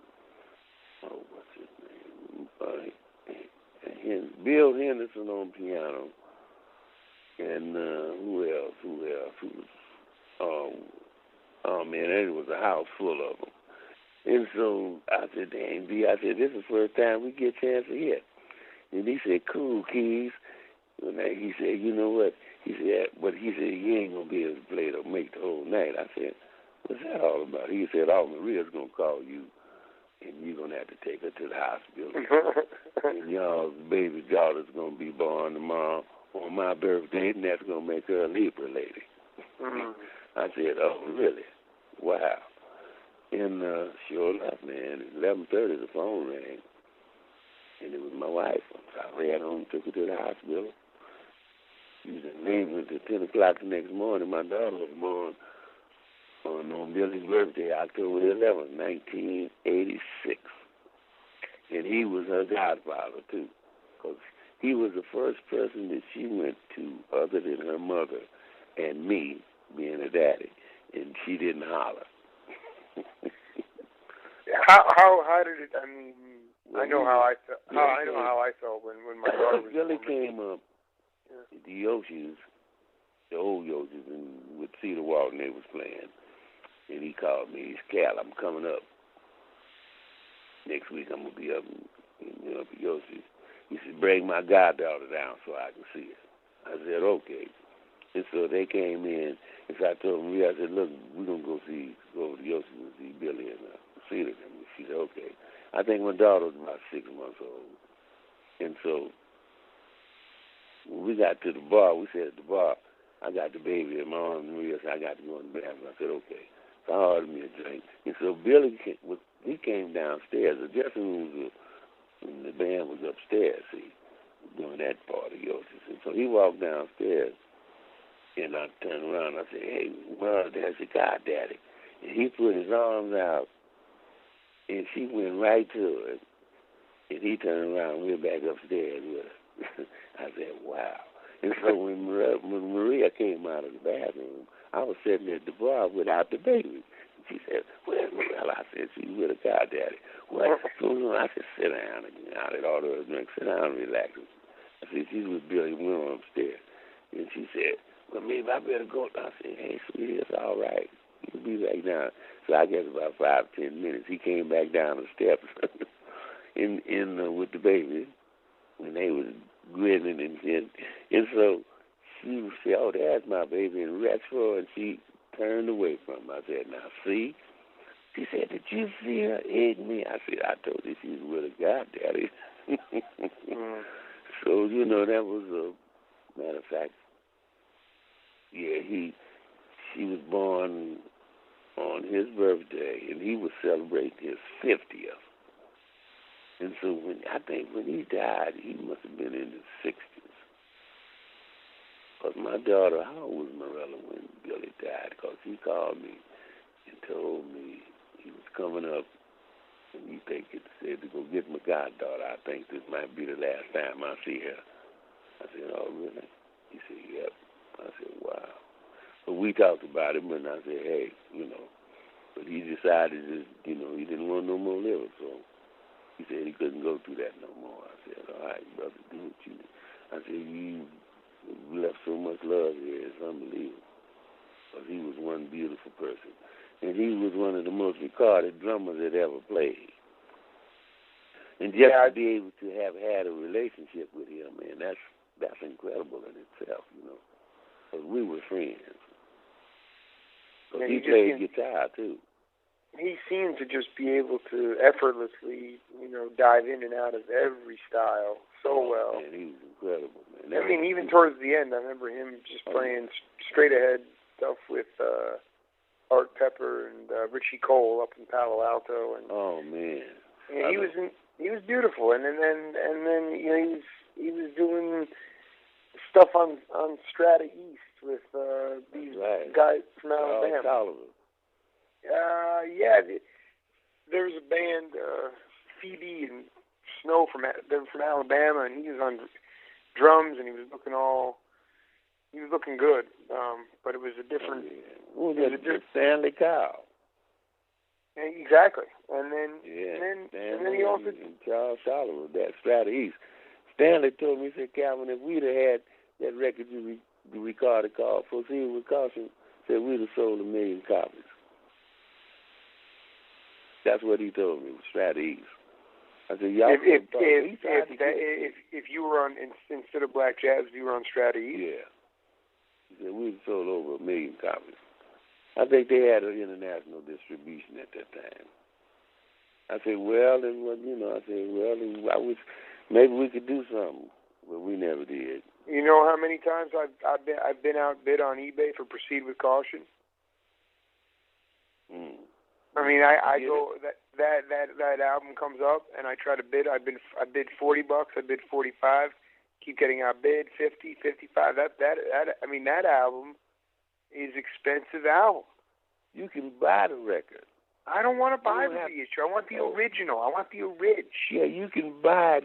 What's his name? Bill Henderson on piano. And who else? Who was? Oh man, it was a house full of them. And so I said, "Dang, B," I said, "This is the first time we get a chance to hit." And he said, "Cool, Keys." And he said, "You know what?" He said, "But he said he ain't gonna be able to play to make the whole night." I said, "What's that all about?" He said, "Oh, Maria's gonna call you, and you're gonna have to take her to the hospital. And y'all's baby daughter's gonna be born tomorrow on my birthday, and that's gonna make her a Libra lady." Mm-hmm. I said, "Oh, really? Wow." And sure enough, man, at 11:30 the phone rang, and it was my wife. So I ran home, took her to the hospital. She was in labor until 10 o'clock the next morning. My daughter was born on Billy's birthday, October 11th, 1986. And he was her godfather, too, because he was the first person that she went to other than her mother and me, being her daddy, and she didn't holler. How did it? I mean, I know how I felt. I know how I felt when my daughter was. Billy came up. The Yoshis, the old Yoshis, and with Cedar Walton, they was playing, and he called me. He said, "Cal, I'm coming up next week. I'm gonna be up at Yoshis." He said, "Bring my goddaughter down so I can see her." I said, "Okay." And so they came in, and so I told Maria, I said, look, we're going to go over to Yoshi and see Billy and see them. And she said, okay. I think my daughter was about 6 months old. And so when we got to the bar, we said at the bar, I got the baby in my arms, and Maria said, I got to go in the bathroom. I said, okay. So I ordered me a drink. And so Billy came downstairs. The dressing room was and the band was upstairs, see, doing that part of Yoshi's. And so he walked downstairs, and I turned around. I said, hey, Merl, there's your goddaddy. And he put his arms out, and she went right to it. And he turned around and went back upstairs with her. I said, wow. And so when Maria came out of the bathroom, I was sitting at the bar without the baby. She said, where's Merl? I said, she's with her goddaddy. What? So I said, sit down. I had ordered her a drink. Sit down and relax. I said, she's with Billy. We went upstairs. And she said, well, maybe I better go. I said, hey, sweetie, it's all right. You can be back down. So I guess about 5-10 minutes, he came back down the steps with the baby. And they was grinning and shit. And so she said, oh, there's my baby, and reached for her, and she turned away from him. I said, now, see? She said, did you see her eating me? I said, I told you she's with a goddaddy. So, you know, that was a matter of fact. Yeah, she was born on his birthday, and he was celebrating his 50th. And so I think when he died, he must have been in his 60s. Because my daughter, how old was Marilla when Billy died? Because he called me and told me he was coming up, and he said to go get my goddaughter. I think this might be the last time I see her. I said, oh, really? He said, yep. I said, wow. But we talked about it, and I said, hey, you know. But he decided that, you know, he didn't want no more liver, so he said he couldn't go through that no more. I said, all right, brother, do what you need. I said, you left so much love here, it's unbelievable. Because he was one beautiful person. And he was one of the most recorded drummers that ever played. And just to be able to have had a relationship with him, man, that's incredible in itself, you know. Because we were friends. Because he played guitar, too. He seemed to just be able to effortlessly, you know, dive in and out of every style so well. Man, he was incredible, man. I mean, even towards the end, I remember him just playing straight ahead stuff with Art Pepper and Richie Cole up in Palo Alto. And, oh man! And he was beautiful, and then you know he was doing stuff on Strata East with these guys from Alabama. Yeah, there was a band, Phoebe and Snow they're from Alabama, and he was on drums, and he was looking good. But it was a different. Well, it was a different Stanley Cowell. Exactly, and then he also and Charles Solomon, that Strata East. Stanley told me, he said, Calvin, if we'd have had that record you recorded called Proceed with Caution, said we'd have sold 1 million copies. That's what he told me, Strata East. I said, y'all if you were on, instead of Black Jazz, you were on Strata East? Yeah. He said, we'd have sold over 1 million copies. I think they had an international distribution at that time. I said, well, and what, you know, I wish maybe we could do something, but we never did. You know how many times I've been outbid on eBay for Proceed with Caution? I mean, I go that album comes up and I try to bid. I bid $40. I bid $45. Keep getting outbid $50, $55. That album is expensive album. You can buy the record. I don't want to buy the reissue. I want the original. I want the orig. Yeah, you can buy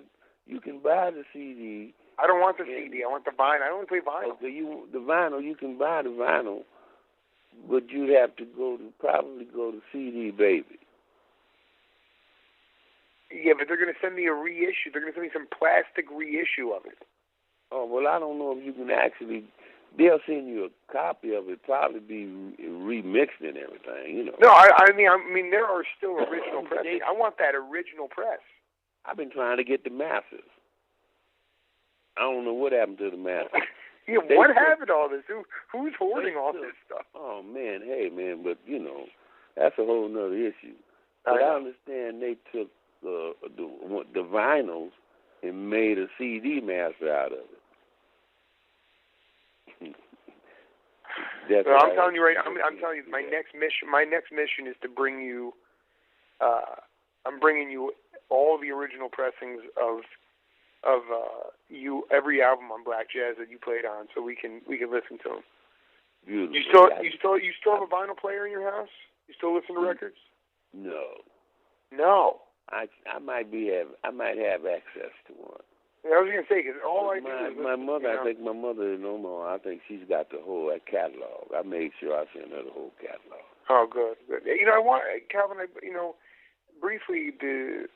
the CD. I don't want the CD. I want the vinyl. I don't play vinyl. Okay, the vinyl. You can buy the vinyl, but you'd have to probably go to CD Baby. Yeah, but they're going to send me a reissue. They're going to send me some plastic reissue of it. Oh well, I don't know if you can actually. They'll send you a copy of it. Probably be remixed and everything, you know. No, I mean, there are still original presses. I want that original press. I've been trying to get the masters. I don't know what happened to the masters. Yeah, what happened to all this? Who's hoarding all this stuff? Oh, man, hey, man, but, that's a whole nother issue. But I understand they took the vinyls and made a CD master out of it. Well, I'm telling you right. I'm telling you, my next mission is to bring you. I'm bringing you all the original pressings of every album on Black Jazz that you played on, so we can listen to them. Beautiful. You still have a vinyl player in your house? You still listen to records? No. I might have access to one. Yeah, I was going to say, because all I do is my mother. I think my mother no more. I think she's got the whole catalog. I made sure I sent her the whole catalog. Oh, good. I want Calvin. Briefly the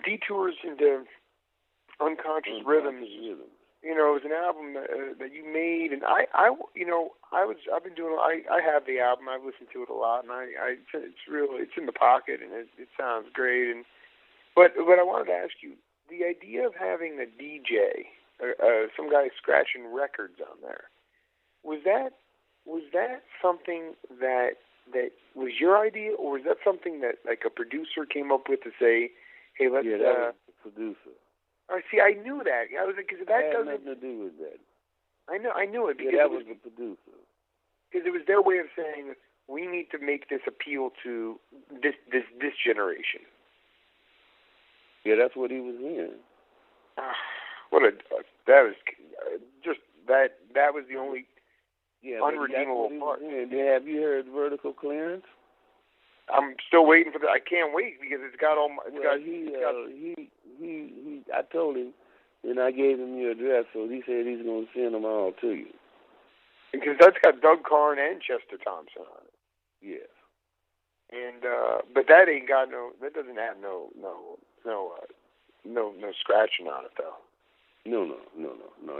detours into unconscious rhythms. It was an album that you made, and I have the album. I've listened to it a lot, and it's in the pocket, and it sounds great. But I wanted to ask you, the idea of having a DJ, some guy scratching records on there, was that something that was your idea, or was that something that like a producer came up with to say, hey, let's? Yeah, that was the producer. I see. I knew that. I was like, because that had doesn't nothing to do with that. I knew it because that was the producer. Because it was their way of saying we need to make this appeal to this generation. Yeah, that's what he was in. That was the only unredeemable part. Have you heard Vertical Clearance? I'm still waiting for that. I can't wait because it's got all my. I told him, and I gave him your address, so he said he's going to send them all to you. Because that's got Doug Karn and Chester Thompson on it. Yes. And but that ain't got no. That doesn't have no scratching on it though. No.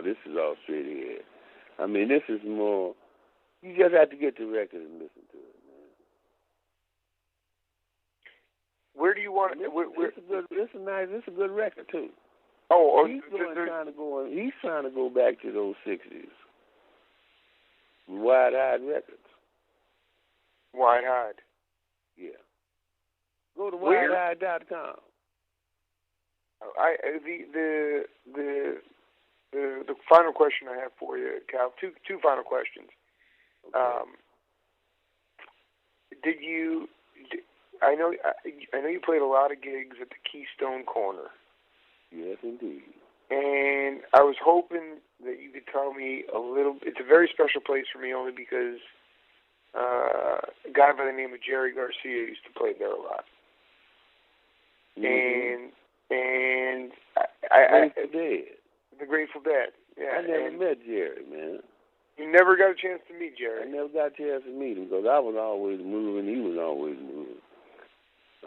This is all straight ahead. I mean, this is more. You just have to get the record and listen to it, man. Where do you want? It's a good record too. He's trying to go back to those '60s. Wide Hide Records. Wide Hide. Yeah. Go to widehide.com. The final question I have for you, Cal. Two final questions. Okay. I know you played a lot of gigs at the Keystone Corner. Yes, indeed. And I was hoping that you could tell me a little. It's a very special place for me only because a guy by the name of Jerry Garcia used to play there a lot. Mm-hmm. And the Grateful Dead. Yeah. I never met Jerry, man. You never got a chance to meet Jerry. I never got a chance to meet him because I was always moving. He was always moving.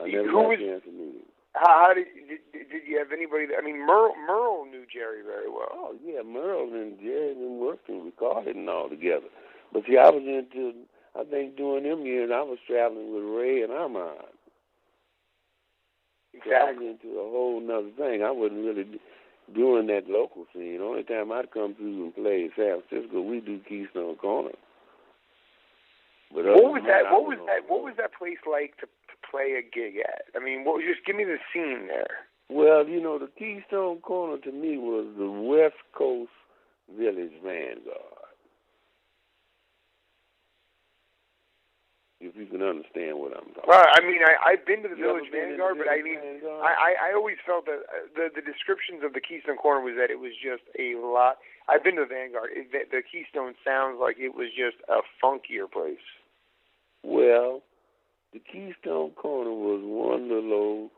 I never got a chance to meet him. How did you have anybody? Merl knew Jerry very well. Oh yeah, Merl and Jerry and worked and recorded and all together. But see, I think during them years I was traveling with Ray and Armand. Exactly. So I was into a whole nother thing. I wasn't really doing that local scene. The only time I'd come through and play in San Francisco, we do Keystone Corner. But what was that place like to play a gig at? I mean, just give me the scene there. Well, the Keystone Corner to me was the West Coast Village Vanguard. If you can understand what I'm talking about. Well, I mean, I've been to the Village Vanguard, but I always felt that the descriptions of the Keystone Corner was that it was just a lot. I've been to the Vanguard. The Keystone sounds like it was just a funkier place. Well, the Keystone Corner was one little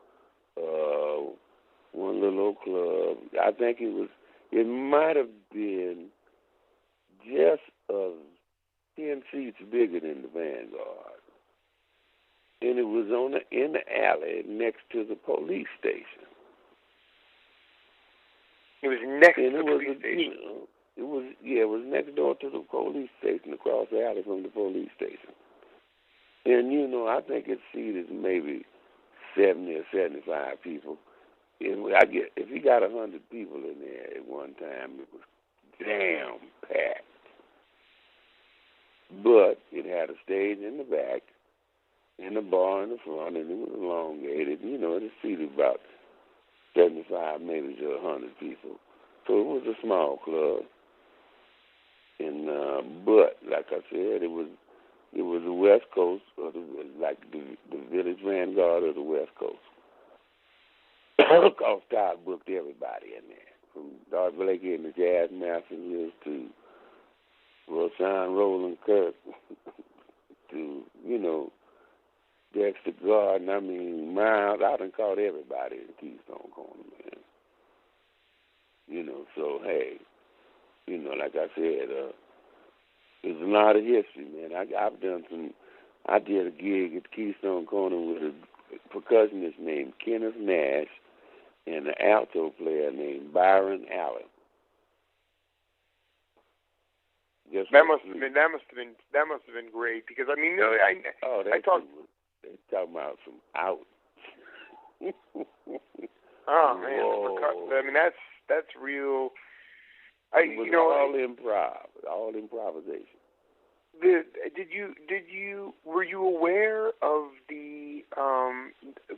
club. I think it might have been just 10 seats bigger than the Vanguard. And it was in the alley next to the police station. It was next to the police station? It was next door to the police station, across the alley from the police station. And, I think it seated maybe 70 or 75 people. If you got 100 people in there at one one time. It was damn packed. But it had a stage in the back, and a bar in the front, and it was elongated. You know, it seated about 75, maybe to 100 people. So it was a small club. And but like I said, it was the West Coast, or like the Village Vanguard of the West Coast. Because Todd booked everybody in there, from Dart Blakey and the Jazz Messengers to Roseanne Roland Kirk to, you know, Dexter Gordon. I mean, Miles. I done caught everybody in Keystone Corner, man. You know, so hey, you know, like I said, there's a lot of history, man. I did a gig at Keystone Corner with a percussionist named Kenneth Nash and an alto player named Byron Allen. That must have been great, because I mean, I talked. They talking about some out. Oh man, I mean that's real. It was all improvisation. Were you aware of the?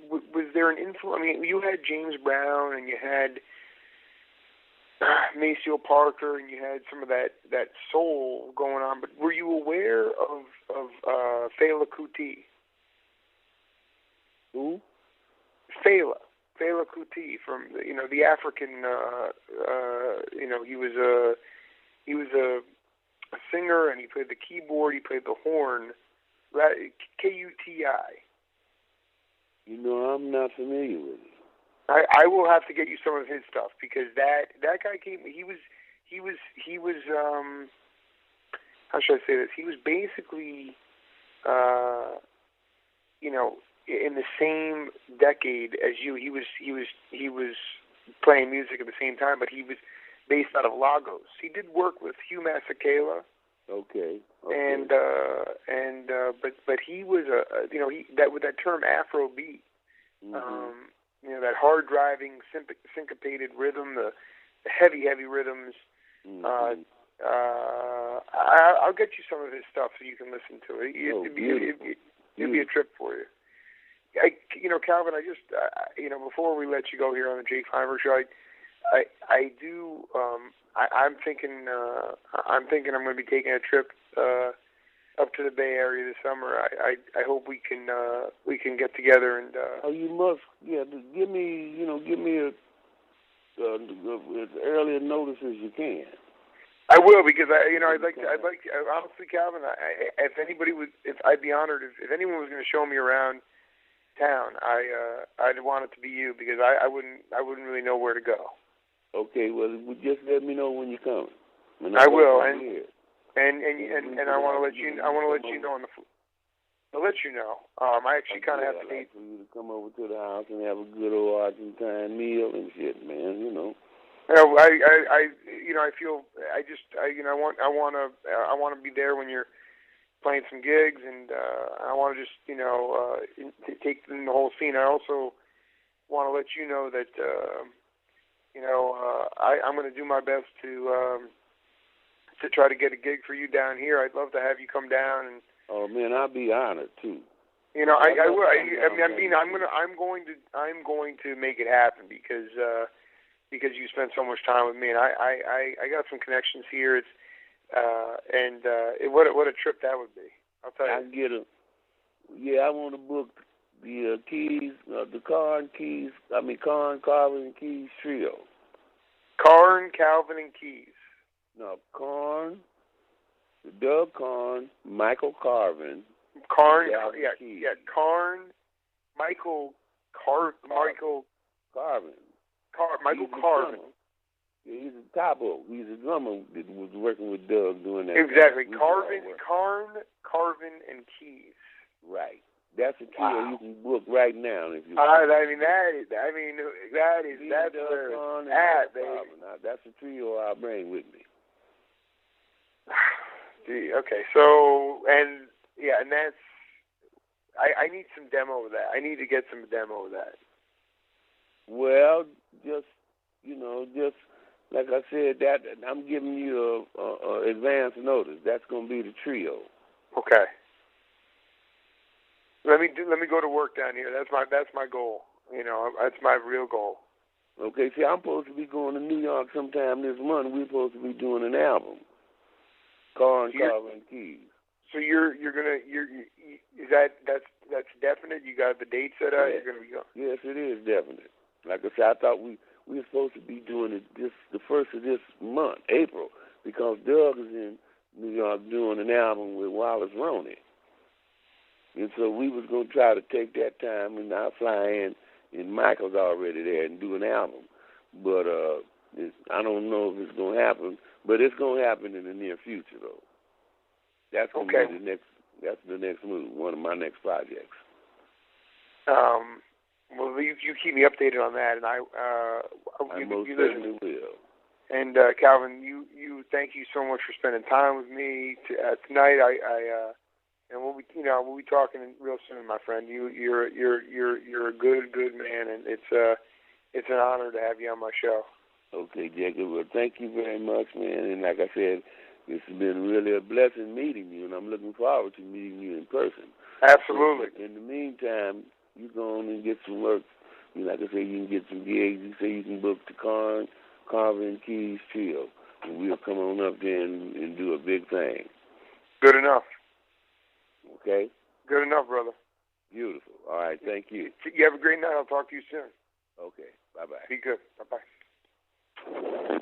Was there an influence? I mean, you had James Brown and you had Maceo Parker, and you had some of that soul going on. But were you aware of Fela Kuti? Who? Fela Kuti, from the African. He was a singer, and he played the keyboard. He played the horn. Kuti. You know, I'm not familiar with it. I will have to get you some of his stuff, because that guy came. He was how should I say this? He was basically in the same decade as you. He was playing music at the same time, but he was based out of Lagos. He did work with Hugh Masekela. Okay. But he was with that term Afrobeat. Mm-hmm. That hard driving syncopated rhythm, the heavy rhythms. Mm-hmm. I'll get you some of his stuff so you can listen to it. It'd be a trip for you. Calvin, I just before we let you go here on the Jake Heimer show, I'm thinking I'm going to be taking a trip up to the Bay Area this summer. I hope we can get together and. You must, give me as early a notice as you can. I will, because I'd like honestly, Calvin, I'd be honored if anyone was going to show me around town. I'd want it to be you, because I wouldn't really know where to go. Okay, well, just let me know when you're coming. I will, and I want to let you know I'll let you know. I actually kind of have to date for you to come over to the house and have a good old Argentine meal and shit, man. I want to be there when you're playing some gigs, and I want to just take in the whole scene. I also want to let you know that I'm going to do my best to try to get a gig for you down here. I'd love to have you come down and. Oh man, I'll be honored too. I will. I'm going to make it happen, because you spent so much time with me, and I got some connections here. What a trip that would be. I'll tell you. I can get I want to book the Keys, the Carn, Carvin and Keys trio. Carn, Calvin, and Keys. No, Carn, Doug Carn, Michael Carvin. Carn, Keys. Carn, Michael Carvin. Michael Carvin. He's a capo. He's a drummer that was working with Doug doing that. Exactly. Carn, Carvin, and Keys. Right. That's a trio you can book right now if you. That's where it's at, baby. That's a trio I'll bring with me. Gee, okay. So and that's. I need some demo of that. I need to get some demo of that. Well, just like I said, that I'm giving you a advance notice. That's going to be the trio. Okay. Let me go to work down here. That's my goal. You know, that's my real goal. Okay. See, I'm supposed to be going to New York sometime this month. We're supposed to be doing an album. Carver and Keys. So that's definite. You got the date set out. Yes. You're gonna be going. Yes, it is definite. Like I said, I thought we were supposed to be doing it the first of this month, April, because Doug is in New York doing an album with Wallace Roney. And so we was going to try to take that time and I'll fly in, and Michael's already there, and do an album. But I don't know if it's going to happen, but it's going to happen in the near future, though. That's going to be that's the next move, one of my next projects. Well, you keep me updated on that, and I most certainly will. And Calvin, you thank you so much for spending time with me tonight. And we'll be talking real soon, my friend. You're a good man, and it's an honor to have you on my show. Okay, Jacob. Well, thank you very much, man. And like I said, it's been really a blessing meeting you, and I'm looking forward to meeting you in person. Absolutely. In the meantime, you go on and get some work. Like I said, you can get some gigs. You say you can book the Carver and Keys trio, and we'll come on up there and do a big thing. Good enough. Okay? Good enough, brother. Beautiful. All right, thank you. You have a great night. I'll talk to you soon. Okay. Bye-bye. Be good. Bye-bye.